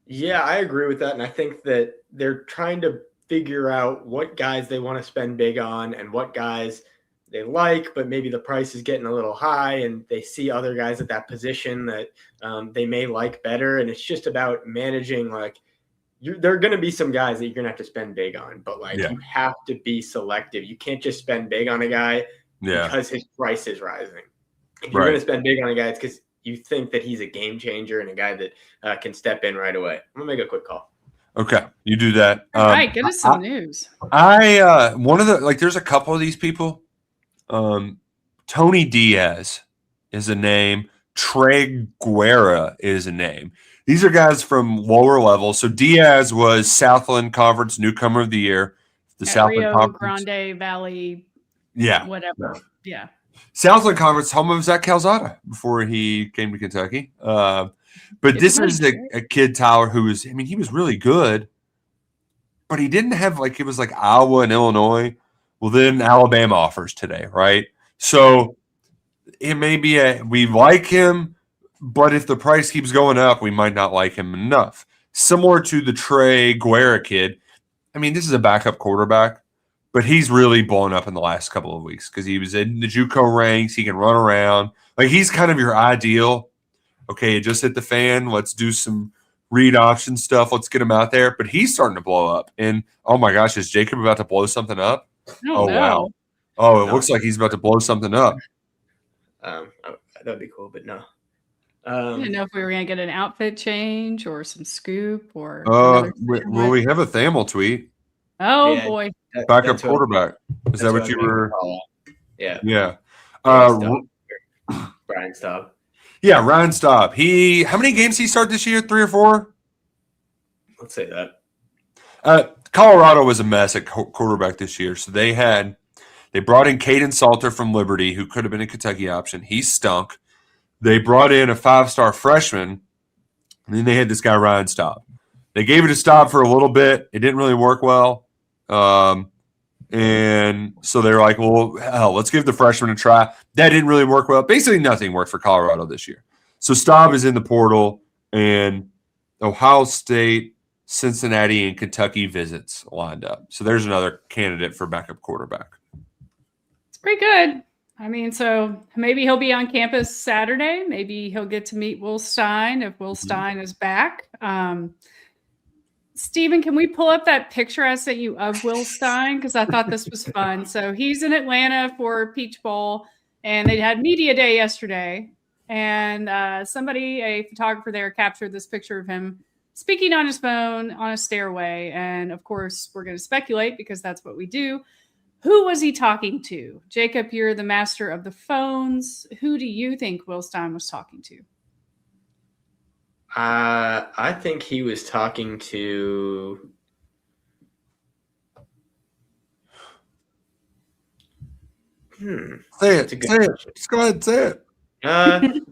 Yeah, I agree with that, and I think that they're trying to figure out what guys they want to spend big on and what guys they like, but maybe the price is getting a little high and they see other guys at that position that they may like better. And it's just about managing, there are going to be some guys that you're going to have to spend big on, but you have to be selective. You can't just spend big on a guy because his price is rising. If you're going to spend big on a guy, it's because you think that he's a game changer and a guy that can step in right away. I'm going to make a quick call. Okay, you do that. All right, get us some news. One of the there's a couple of these people. Tony Diaz is a name. Trey Guerra is a name. These are guys from lower levels. So Diaz was Southland Conference Newcomer of the Year. The Southland Rio Conference. Grande Valley. Yeah. Whatever. Yeah. Southland Conference, home of Zach Calzada before he came to Kentucky. But this is a kid, Tyler, who was, he was really good, but he didn't have it was Iowa and Illinois. Well, then Alabama offers today, right? So it may be we like him, but if the price keeps going up, we might not like him enough. Similar to the Trey Guerra kid. This is a backup quarterback, but he's really blown up in the last couple of weeks because he was in the JUCO ranks. He can run around. He's kind of your ideal. Okay, it just hit the fan. Let's do some read option stuff. Let's get him out there. But he's starting to blow up. And, oh, my gosh, is Jacob about to blow something up? Oh, wow. Oh, it looks like he's about to blow something up. That'd be cool, but no. I didn't know if we were going to get an outfit change or some scoop or. Well, we have a Thamel tweet. Oh, yeah, boy. Backup quarterback. Is that what you were? Yeah. Yeah. Ryan Staub. Yeah, Ryan Staub. How many games did he start this year? 3 or 4? Let's say that. Colorado was a mess at quarterback this year. So they brought in Caden Salter from Liberty, who could have been a Kentucky option. He stunk. They brought in a 5-star freshman, and then they had this guy, Ryan Staub. They gave it to Staub for a little bit. It didn't really work well. And so they're like, well, hell, let's give the freshman a try. That didn't really work well. Basically, nothing worked for Colorado this year. So Staub is in the portal, and Ohio State, Cincinnati, and Kentucky visits lined up. So there's another candidate for backup quarterback. It's pretty good. So maybe he'll be on campus Saturday. Maybe he'll get to meet Will Stein if Will Stein is back. Steven, can we pull up that picture I sent you of Will Stein? Because I thought this was fun. So he's in Atlanta for Peach Bowl, and they had media day yesterday. And a photographer there, captured this picture of him speaking on his phone on a stairway. And, of course, we're going to speculate because that's what we do. Who was he talking to? Jacob, you're the master of the phones. Who do you think Will Stein was talking to? I think he was talking to Say it. Just go ahead and say it. I'm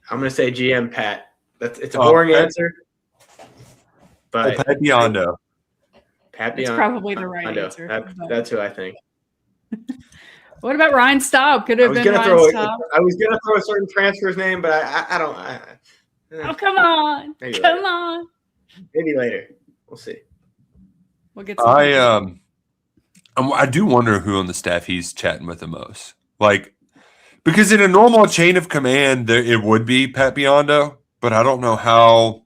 gonna say GM Pat. It's a boring answer. But Pat Biondo. That's probably the right answer. That's who I think. What about Ryan Staub? Could have been Ryan Staub. I was gonna throw a certain transfer's name, but I don't. Come on. Come on. Maybe later. We'll see. We'll get some I do wonder who on the staff he's chatting with the most. Because in a normal chain of command, it would be Pat Biondo, but I don't know how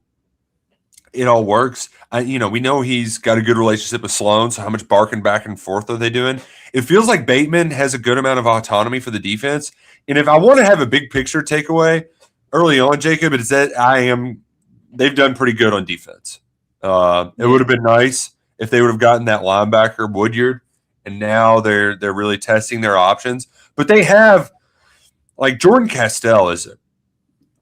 it all works. We know he's got a good relationship with Sloan, so how much barking back and forth are they doing? It feels like Bateman has a good amount of autonomy for the defense. And if I want to have a big picture takeaway early on, Jacob, it's that they've done pretty good on defense. It would have been nice if they would have gotten that linebacker Woodyard, and now they're really testing their options. But they have like Jordan Castell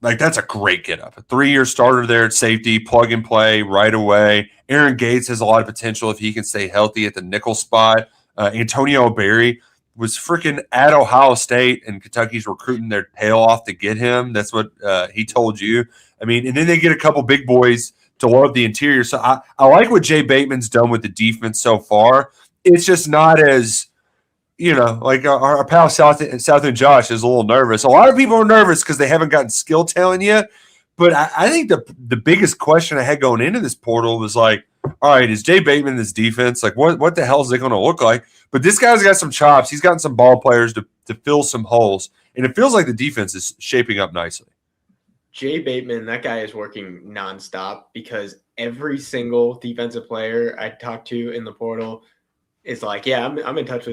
that's a great get up. A 3-year starter there at safety, plug and play right away. Aaron Gates has a lot of potential if he can stay healthy at the nickel spot. Antonio Berry was freaking at Ohio State, and Kentucky's recruiting their tail off to get him. That's what he told you. I mean, and then they get a couple big boys to load up the interior. So I like what Jay Bateman's done with the defense so far. It's just not as, like our pal Southern Josh is a little nervous. A lot of people are nervous because they haven't gotten skill talent yet. But I think the biggest question I had going into this portal was like, all right, is Jay Bateman in this defense? Like, what the hell is it going to look like? But this guy's got some chops. He's gotten some ball players to fill some holes. And it feels like the defense is shaping up nicely. Jay Bateman, that guy is working nonstop because every single defensive player I talk to in the portal is like, yeah, I'm in touch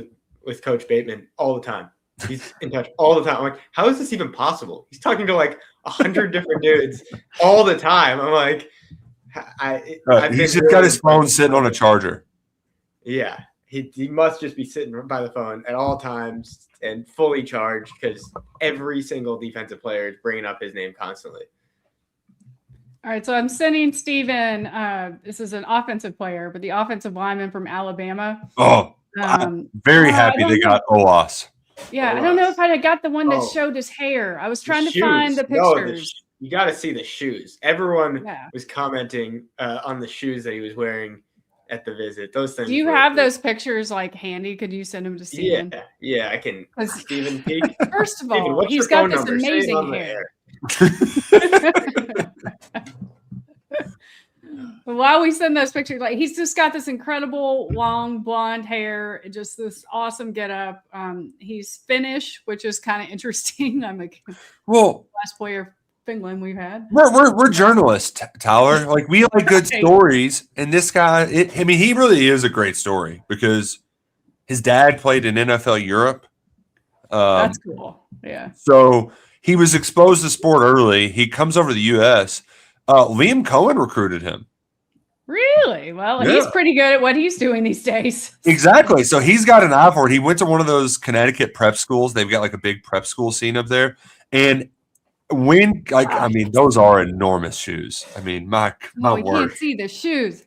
with Coach Bateman all the time. He's in touch all the time. I'm like, how is this even possible? He's talking to like 100 different dudes all the time. I'm like, he's just got his phone sitting on a charger. Yeah, he must just be sitting by the phone at all times and fully charged because every single defensive player is bringing up his name constantly. All right, so I'm sending Steven, this is an offensive player, but the offensive lineman from Alabama. Oh, I'm very happy they got OAS. Yeah, I don't know if I got the one that showed his hair. I was trying to find the pictures. You got to see the shoes. Everyone was commenting on the shoes that he was wearing at the visit. Those things. Do you have those pictures like handy? Could you send them to Steven? Yeah, I can. Steven Peak. First of all, he's got this amazing hair. While we send those pictures, like he's just got this incredible long blonde hair, just this awesome getup. He's Finnish, which is kind of interesting. I'm like, last player Finland we've had. We're journalists, Tyler. Like we like good stories, and this guy, he really is a great story because his dad played in NFL Europe. That's cool. Yeah. So he was exposed to sport early. He comes over to the U.S. Liam Cohen recruited him. Really? Well, he's pretty good at what he's doing these days. Exactly. So he's got an eye for it. He went to one of those Connecticut prep schools. They've got like a big prep school scene up there. And those are enormous shoes. I mean, my word. You can't see the shoes.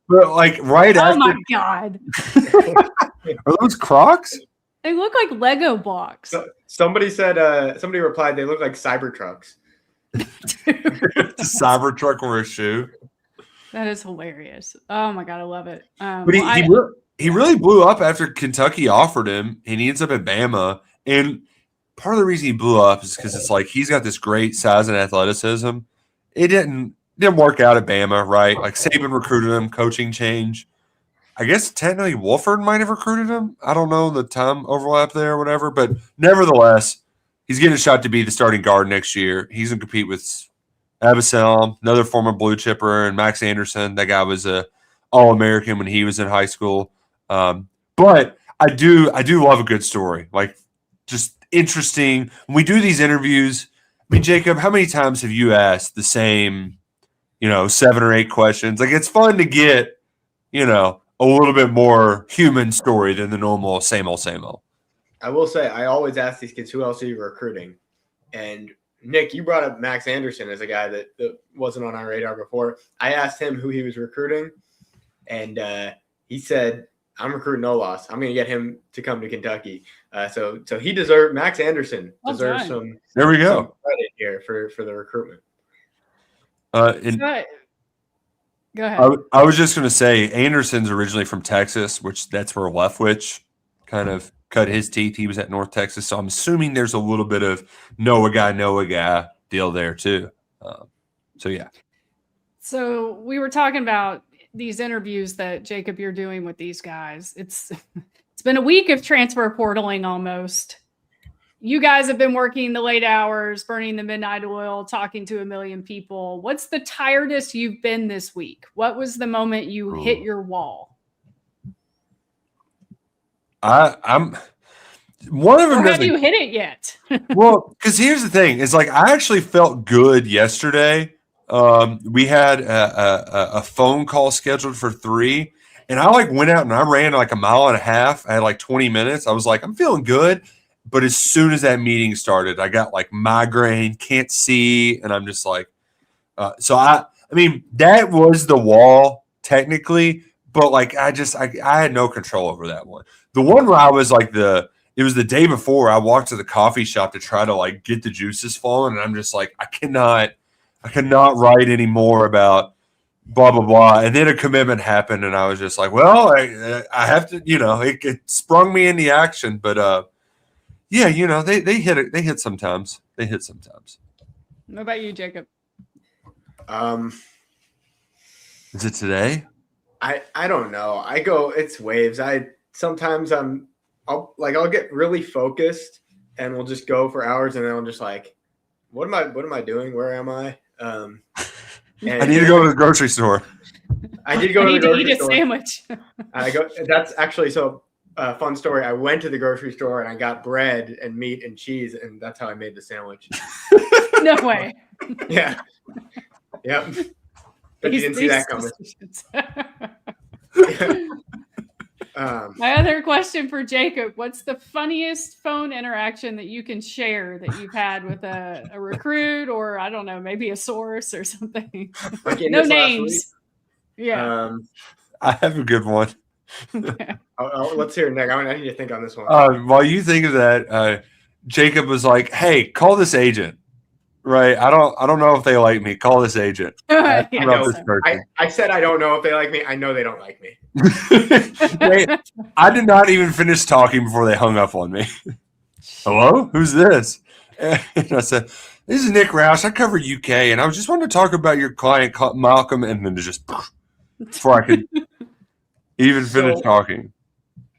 But like right after. Oh my God. Are those Crocs? They look like Lego blocks. Somebody replied, they look like Cybertrucks. The Cybertruck or a shoe. That is hilarious. Oh my God, I love it. But he really blew up after Kentucky offered him, and he ends up at Bama. And part of the reason he blew up is because it's like he's got this great size and athleticism. It didn't work out at Bama, right? Like Saban recruited him, coaching change. I guess technically Wolford might have recruited him. I don't know the time overlap there or whatever, but nevertheless, he's getting a shot to be the starting guard next year. He's going to compete with Abaselm, another former blue chipper, and Max Anderson. That guy was a All-American when he was in high school. But I do love a good story. Like just interesting. When we do these interviews, I mean, Jacob, how many times have you asked the same, 7 or 8 questions? Like it's fun to get, a little bit more human story than the normal same old. I will say, I always ask these kids, who else are you recruiting? And Nick, you brought up Max Anderson as a guy that wasn't on our radar before. I asked him who he was recruiting, and he said, I'm recruiting no loss. I'm going to get him to come to Kentucky. So Max Anderson deserves some credit here for the recruitment. Go ahead. I was just going to say Anderson's originally from Texas, which that's where Leftwich kind of cut his teeth. He was at North Texas, so I'm assuming there's a little bit of know a guy deal there too. Yeah. So we were talking about these interviews that Jacob you're doing with these guys. It's been a week of transfer portaling almost. You guys have been working the late hours, burning the midnight oil, talking to a million people. What's the tiredest you've been this week? What was the moment you hit your wall? I'm one of them. Or have you hit it yet? Well, because here's the thing: is like I actually felt good yesterday. We had a phone call scheduled for 3, and I like went out and I ran like a mile and a half. I had like 20 minutes. I was like, I'm feeling good. But as soon as that meeting started, I got like migraine, can't see, and I'm just like, so I mean, that was the wall technically, but like I had no control over that one. The one where I was like it was the day before I walked to the coffee shop to try to like get the juices flowing, and I'm just like, I cannot write anymore about blah blah blah. And then a commitment happened, and I was just like, well, I have to, it sprung me into action, but yeah, they hit it. They hit sometimes. What about you, Jacob? Is it today? I don't know. It's waves. Sometimes I'll get really focused and we'll just go for hours, and then I'm just like, what am I doing? Where am I? I need to go to the grocery store. I did go to the grocery store. I need to eat a sandwich. That's actually so. Fun story. I went to the grocery store and I got bread and meat and cheese, and that's how I made the sandwich. No way. Yeah. Yep. But you didn't see that coming. My other question for Jacob: what's the funniest phone interaction that you can share that you've had with a recruit, or I don't know, maybe a source or something? No names. Yeah. I have a good one. Okay. Let's hear it, Nick. I need to think on this one. While you think of that, Jacob was like, "Hey, call this agent." Right? I don't know if they like me. Call this agent. I said I don't know if they like me. I know they don't like me. I did not even finish talking before they hung up on me. Hello? Who's this? And I said, "This is Nick Roush. I cover UK, and I was just wanting to talk about your client, Malcolm." And then just before I could even finish talking.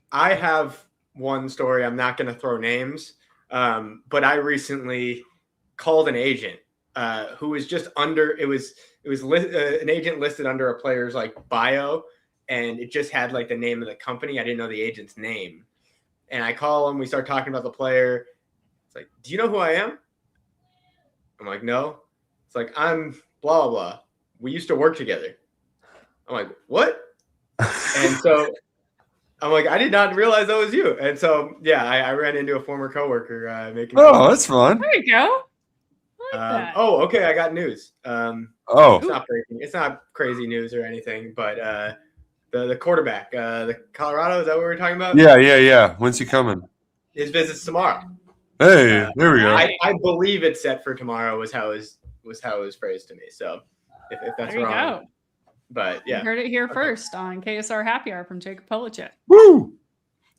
I have one story. I'm not going to throw names, but I recently called an agent who was just under. It was an agent listed under a player's like bio, and it just had like the name of the company. I didn't know the agent's name, and I call him. We start talking about the player. It's like, "Do you know who I am?" I'm like, "No." It's like, "I'm blah blah blah. We used to work together." I'm like, "What?" And so I'm like, I did not realize that was you. And so, yeah, I ran into a former coworker making. Oh, that's fun. There you go. I like that. Oh, okay. I got news. It's not crazy news or anything, but the quarterback, the Colorado, is that what we were talking about? Yeah. When's he coming? His visit's tomorrow. Hey, there we go. I believe it's set for tomorrow. Was how it was phrased to me. So if that's there you wrong. Go. But yeah, you heard it here first on KSR Happy Hour from Jacob Polacheck. Woo!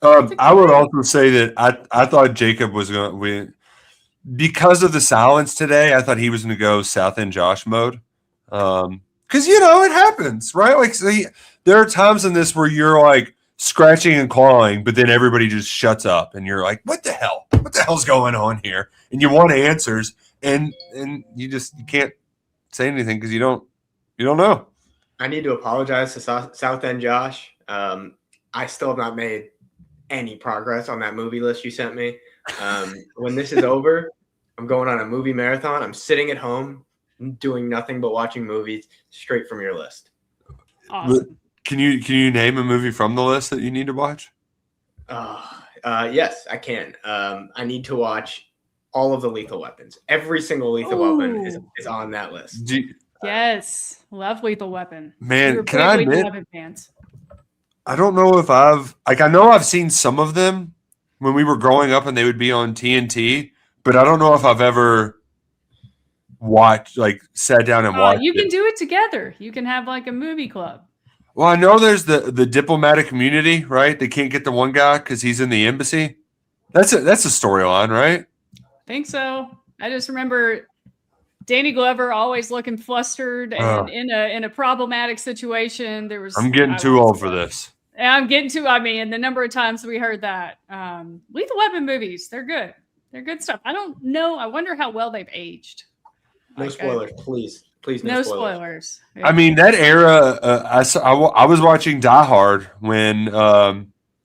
I would also say that I thought Jacob was going to win because of the silence today. I thought he was going to go South End Josh mode because it happens, right? Like there are times in this where you're like scratching and clawing, but then everybody just shuts up, and you're like, "What the hell? What the hell's going on here?" And you want answers, and you can't say anything because you don't know. I need to apologize to South End Josh. I still have not made any progress on that movie list you sent me. When this is over, I'm going on a movie marathon. I'm sitting at home doing nothing but watching movies straight from your list. Awesome. Can you name a movie from the list that you need to watch? Yes, I can. I need to watch all of the Lethal Weapons. Every single Lethal Weapon is on that list. Yes, love Lethal Weapon. Man, can I admit? Weapon fans. I don't know if I know I've seen some of them when we were growing up and they would be on TNT, but I don't know if I've ever sat down and watched. You can do it together. You can have like a movie club. Well, I know there's the diplomatic immunity, right? They can't get the one guy because he's in the embassy. That's a storyline, right? I think so. I just remember Danny Glover always looking flustered and in a problematic situation. I'm getting too old for this. And I'm getting too. I mean, the number of times we heard that Lethal Weapon movies, they're good. They're good stuff. I don't know. I wonder how well they've aged. No spoilers, please. Please, no spoilers. spoilers. I mean, that era, I was watching Die Hard when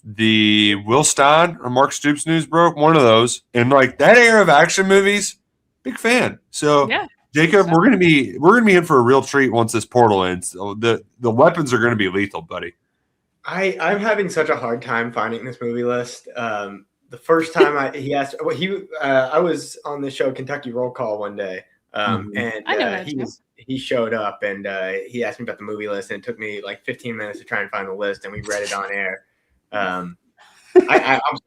the Will Stein or Mark Stoops news broke, one of those. And like that era of action movies, big fan. So Yeah. Jacob, we're gonna be in for a real treat once this portal ends. The weapons are gonna be lethal, buddy. I'm having such a hard time finding this movie list. The first time I was on the show Kentucky Roll Call one day, and he showed up and he asked me about the movie list, and it took me like 15 minutes to try and find the list, and we read it on air. I'm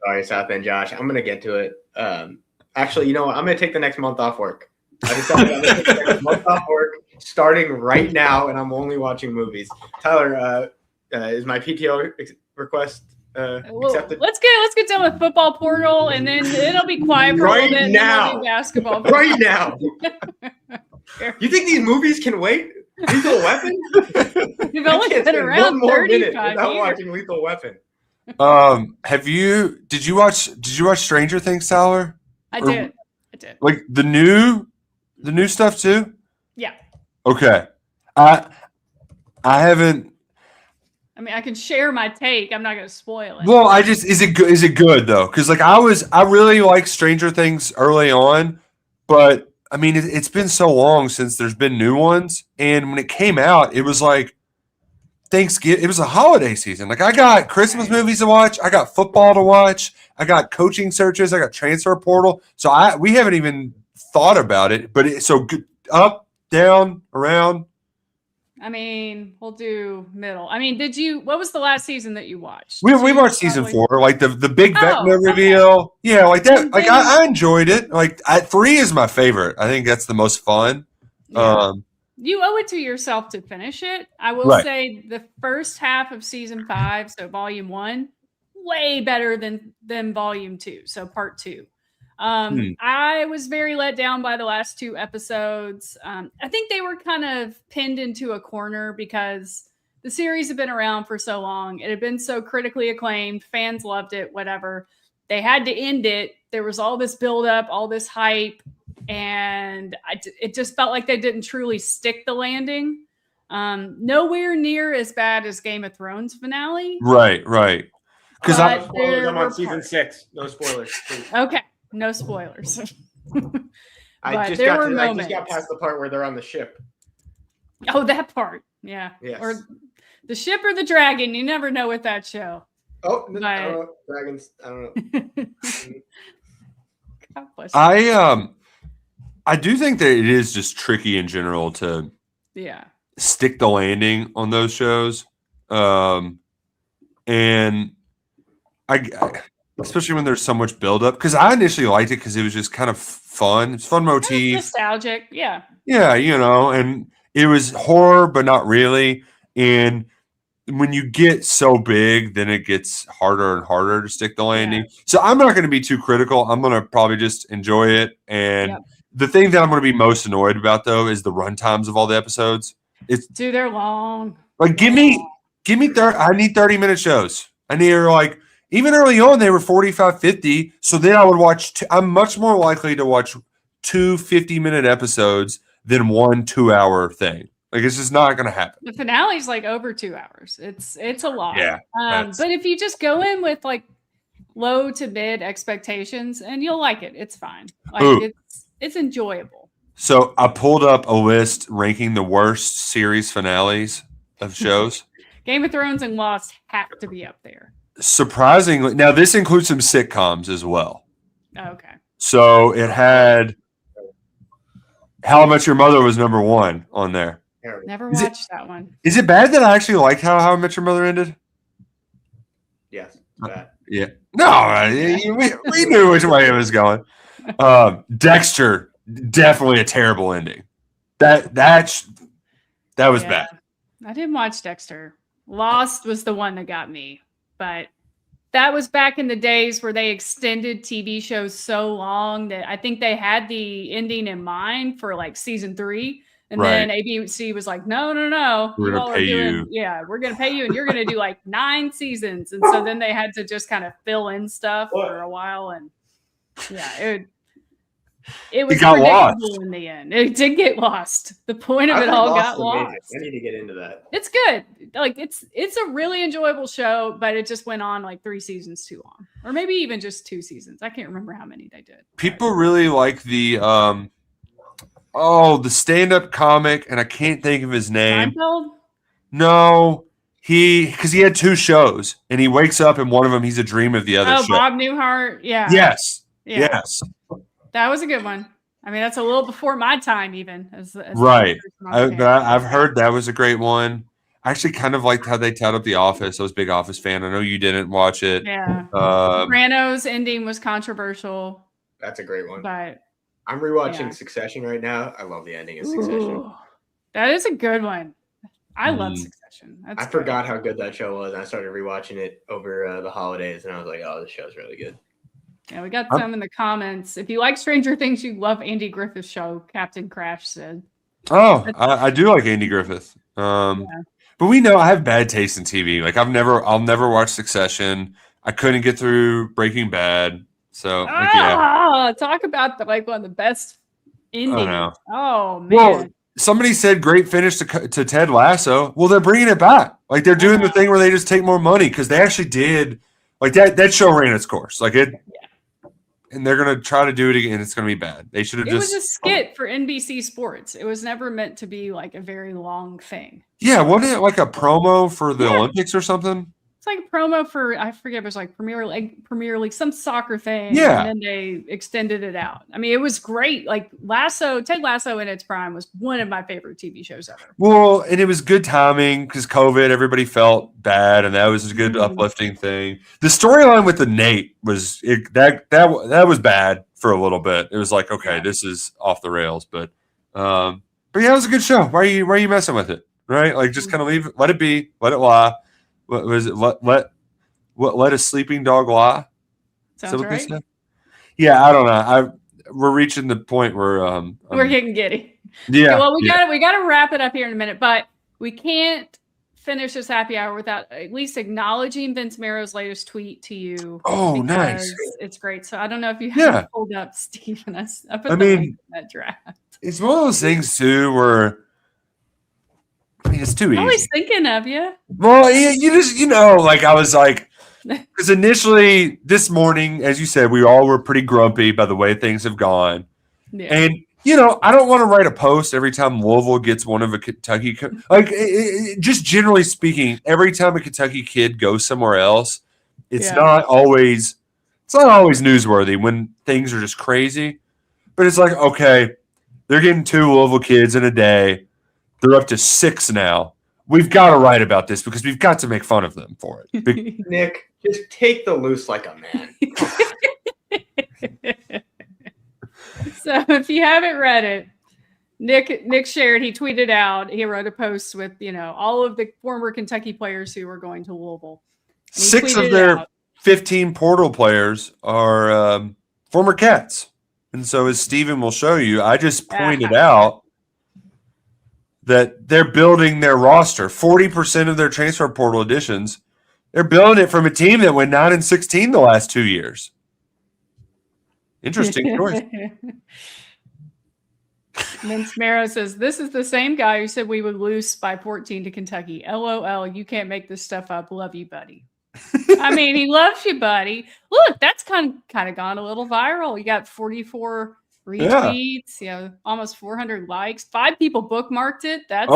sorry, South End Josh. I'm gonna get to it. Actually, you know what? I'm gonna take the next month off work. I decided I'm gonna take the next month off work starting right now, and I'm only watching movies. Tyler, is my PTO request accepted? Let's get done with football portal, and then it'll be quiet for a little bit. And then it'll be basketball. Right now. You think these movies can wait? Lethal Weapon? You've only been around 35 without years. watching Lethal Weapon. Did you watch Stranger Things, Tyler? I did. Like the new stuff too? Yeah. Okay. I haven't. I mean, I can share my take. I'm not going to spoil it. Well, is it good though? Because like I really liked Stranger Things early on, but I mean it's been so long since there's been new ones, and when it came out, it was like Thanksgiving. It was a holiday season. Like I got Christmas movies to watch, I got football to watch, I got coaching searches, I got transfer portal. So we haven't even thought about it, but it's so good. Up, down, around. I mean, we'll do middle. I mean, what was the last season that you watched? We watched season 4, like the big Vecna reveal. Okay. Yeah, like that. Like I enjoyed it. Like 3 is my favorite. I think that's the most fun. Yeah. You owe it to yourself to finish it. I will say the first half of season 5, so volume 1, way better than volume 2, so part 2. I was very let down by the last 2 episodes. I think they were kind of pinned into a corner because the series had been around for so long. It had been so critically acclaimed. Fans loved it, whatever. They had to end it. There was all this buildup, all this hype, and it just felt like they didn't truly stick the landing. Nowhere near as bad as Game of Thrones finale. Right. Because I'm on season 6. No spoilers, please. Okay. No spoilers. I just got past the part where they're on the ship. Oh, that part. Yeah. Yes. Or the ship or the dragon. You never know with that show. Oh, I don't know. Dragons. I don't know. God bless you. I do think that it is just tricky in general to stick the landing on those shows. And I especially when there's so much buildup, because I initially liked it because it was just kind of fun. It's fun motif. Nostalgic, yeah. Yeah, and it was horror, but not really. And when you get so big, then it gets harder and harder to stick the landing. Yeah. So I'm not going to be too critical. I'm going to probably just enjoy it. And the thing that I'm going to be most annoyed about, though, is the run times of all the episodes. Dude, they're long. Like, give me 30. I need 30-minute shows. I need even early on, they were 45, 50. So then I would watch. I'm much more likely to watch 2 50-minute episodes than 1 2-hour thing. Like, it's just not going to happen. The finale's like over 2 hours. It's a lot. Yeah. But if you just go in with like low to mid expectations, and you'll like it, it's fine. Like it's enjoyable. So I pulled up a list ranking the worst series finales of shows. Game of Thrones and Lost have to be up there. Surprisingly, now this includes some sitcoms as well. Oh, okay. So it had How I Met Your Mother was number 1 on there. Never watched that one. Is it bad that I actually like How I Met Your Mother ended? Yes. Bad. Yeah. No, we knew which way it was going. Dexter, definitely a terrible ending. That was bad. I didn't watch Dexter. Lost was the one that got me. But that was back in the days where they extended TV shows so long that I think they had the ending in mind for like season 3. And then ABC was like, no. We're going to pay you. Yeah, we're going to pay you. And you're going to do like 9 seasons. And so then they had to just kind of fill in stuff for a while. And Yeah, it was got predictable lost. in the end. It did get lost. The point of it all got lost. I need to get into that. It's good. Like it's a really enjoyable show, but it just went on like 3 seasons too long, or maybe even just 2 seasons. I can't remember how many they did. People really like the the stand-up comic, and I can't think of his name. Seinfeld? No, because he had 2 shows, and he wakes up in one of them. He's a dream of the other. Oh, show. Bob Newhart. Yeah. Yes. Yeah. Yes. That was a good one. I mean, that's a little before my time, even. As Right. I've heard that was a great one. I actually kind of liked how they tied up The Office. I was a big Office fan. I know you didn't watch it. Yeah. Sopranos ending was controversial. That's a great one. But I'm rewatching Succession right now. I love the ending of Succession. Ooh, that is a good one. I love Succession. I forgot how good that show was. I started rewatching it over the holidays, and I was like, "Oh, this show's really good." Yeah, we got some in the comments. If you like Stranger Things, you love Andy Griffith's show. Captain Crash said. Oh, I do like Andy Griffith. But we know I have bad taste in TV. Like I'll never watch Succession. I couldn't get through Breaking Bad. So talk about one of the best endings. Oh man. Well, somebody said great finish to Ted Lasso. Well, they're bringing it back. Like they're doing the thing where they just take more money because they actually did. Like that show ran its course. Like it. And they're gonna try to do it again. It's gonna be bad. They should have just. It was a skit for NBC Sports. It was never meant to be like a very long thing. Yeah, wasn't it like a promo for the Olympics or something? It's like a promo for I forget. It was like Premier League, some soccer thing. Yeah, and then they extended it out. I mean, it was great. Like Ted Lasso in its prime was one of my favorite TV shows ever. Well, and it was good timing because COVID, everybody felt bad, and that was a good uplifting thing. The storyline with the Nate was that was bad for a little bit. It was like, okay, this is off the rails, but yeah, it was a good show. Why are you messing with it? Right? Like just kind of leave it, let it be, let it lie. What was it? Let a sleeping dog lie? Sounds right. Yeah, I don't know. We're reaching the point where we're getting giddy. Yeah. Okay, well, we got to wrap it up here in a minute, but we can't finish this happy hour without at least acknowledging Vince Marrow's latest tweet to you. Oh, nice! It's great. So I don't know if you have it pulled up, Stephen. I put the link in that draft. It's one of those things too where. I mean, it's too easy. Always thinking of you. Well, you just, like I was like, because initially this morning, as you said, we all were pretty grumpy by the way things have gone. Yeah. And, I don't want to write a post every time Louisville gets one of a Kentucky. Like, just generally speaking, every time a Kentucky kid goes somewhere else, it's not always newsworthy when things are just crazy. But it's like, okay, they're getting 2 Louisville kids in a day. They're up to 6 now. We've got to write about this because we've got to make fun of them for it. Nick, just take the loose like a man. So if you haven't read it, Nick shared, he tweeted out, he wrote a post with, all of the former Kentucky players who were going to Louisville. 6 of their 15 portal players are former Cats. And so as Steven will show you, I just pointed out that they're building their roster. 40% of their transfer portal additions, they're building it from a team that went 9-16 the last 2 years. Interesting choice. Vince Marrow says, this is the same guy who said we would lose by 14 to Kentucky. LOL, you can't make this stuff up. Love you, buddy. I mean, he loves you, buddy. Look, that's kind of gone a little viral. You got 44 retweets, almost 400 likes. 5 people bookmarked it. That's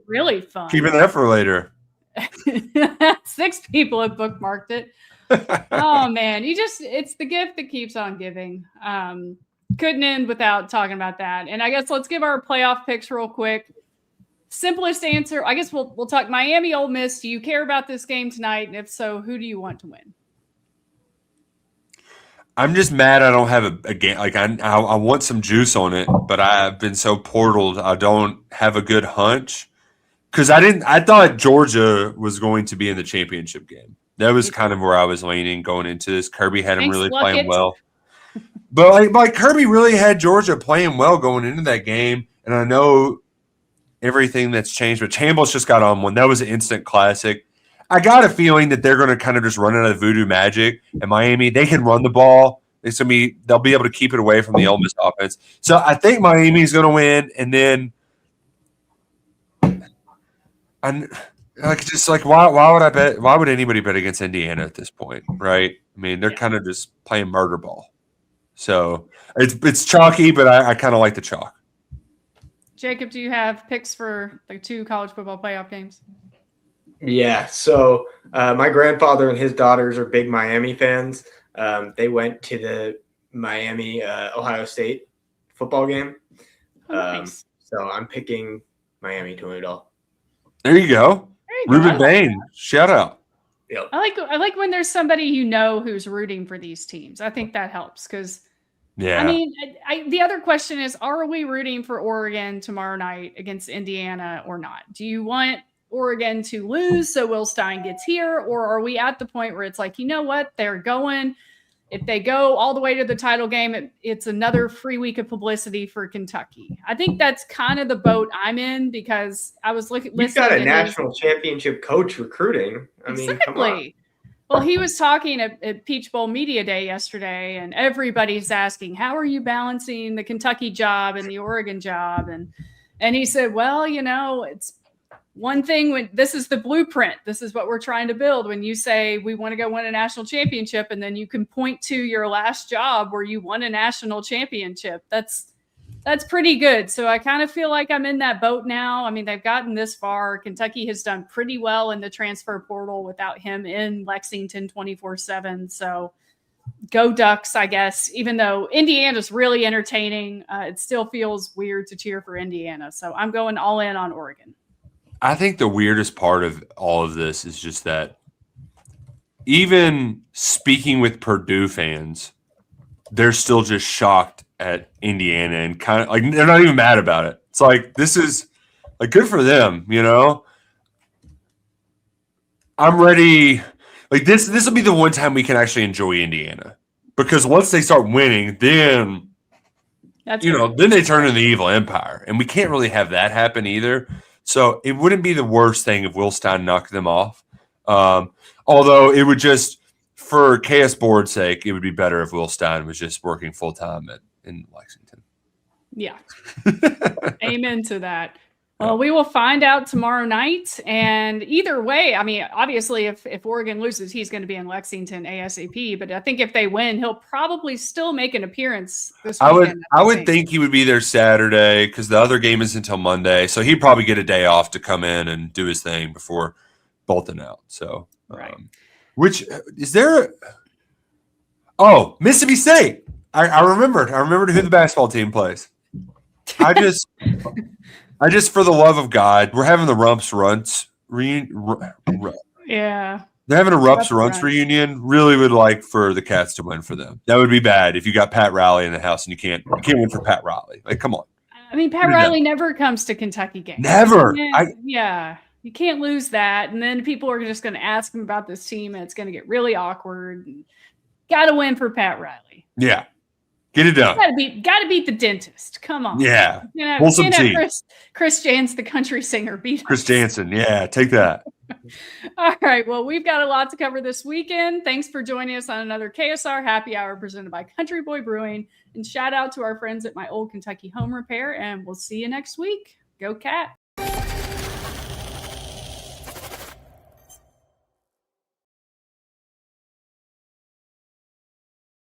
really fun. Keeping that for later. 6 people have bookmarked it. Oh man, it's the gift that keeps on giving. Couldn't end without talking about that. And I guess let's give our playoff picks real quick. Simplest answer, I guess we'll talk Miami Ole Miss. Do you care about this game tonight? And if so, who do you want to win? I'm just mad I don't have a game. Like I want some juice on it, but I've been so portaled. I don't have a good hunch because I thought Georgia was going to be in the championship game. That was kind of where I was leaning going into this. Kirby had him really playing well, but like Kirby really had Georgia playing well going into that game. And I know everything that's changed, but Chambliss just got on one. That was an instant classic. I got a feeling that they're going to kind of just run out of voodoo magic. And Miami, they can run the ball. They'll be able to keep it away from the Ole Miss offense. So I think Miami's going to win, and then why would I bet? Why would anybody bet against Indiana at this point, right? I mean, they're kind of just playing murder ball. So it's chalky, but I kind of like the chalk. Jacob, do you have picks for the 2 college football playoff games? Yeah. So my grandfather and his daughters are big Miami fans. They went to the Miami Ohio State football game. Nice. So I'm picking Miami to win it all. There you go. Ruben Bain, shout out. Yep. I like when there's somebody who's rooting for these teams. I think that helps because yeah. I mean, the other question is, are we rooting for Oregon tomorrow night against Indiana or not? Do you want Oregon to lose so Will Stein gets here, or are we at the point where it's like, you know what, they're going? If they go all the way to the title game, it's another free week of publicity for Kentucky. I think that's kind of the boat I'm in because I was listening. You've got a national championship coach recruiting. I mean, come on. Well, he was talking at Peach Bowl Media Day yesterday, and everybody's asking, how are you balancing the Kentucky job and the Oregon job? And he said, well, it's one thing when this is the blueprint. This is what we're trying to build. When you say we want to go win a national championship, and then you can point to your last job where you won a national championship, that's pretty good. So I kind of feel like I'm in that boat now. I mean, they've gotten this far. Kentucky has done pretty well in the transfer portal without him in Lexington 24/7. So go Ducks, I guess. Even though Indiana's really entertaining, it still feels weird to cheer for Indiana. So I'm going all in on Oregon. I think the weirdest part of all of this is just that even speaking with Purdue fans, they're still just shocked at Indiana and kind of like they're not even mad about it. It's like this is like good for them, I'm ready. Like this will be the one time we can actually enjoy Indiana because once they start winning, then then they turn into the evil empire, and we can't really have that happen either. So it wouldn't be the worst thing if Will Stein knocked them off. Although it would just, for KS Board's sake, it would be better if Will Stein was just working full time in Lexington. Yeah. Amen to that. Well, we will find out tomorrow night. And either way, I mean, obviously, if Oregon loses, he's going to be in Lexington ASAP. But I think if they win, he'll probably still make an appearance this weekend. I would think he would be there Saturday because the other game is until Monday. So he'd probably get a day off to come in and do his thing before bolting out. So, right. Which is there? Mississippi State. I remembered who the basketball team plays. I just, for the love of God, we're having the Rumps Runts yeah. They're having a Rumps Runts reunion. Really would like for the Cats to win for them. That would be bad if you got Pat Riley in the house and you can't win for Pat Riley. Like, come on. I mean, Pat Riley never comes to Kentucky games. Never. You can't lose that. And then people are just going to ask him about this team, and it's going to get really awkward. Got to win for Pat Riley. Yeah. Get it done. Got to beat the dentist. Come on. Yeah. Chris Jansen, the country singer, beat Chris Jansen. Yeah, take that. All right. Well, we've got a lot to cover this weekend. Thanks for joining us on another KSR Happy Hour presented by Country Boy Brewing. And shout out to our friends at My Old Kentucky Home Repair. And we'll see you next week. Go Cat.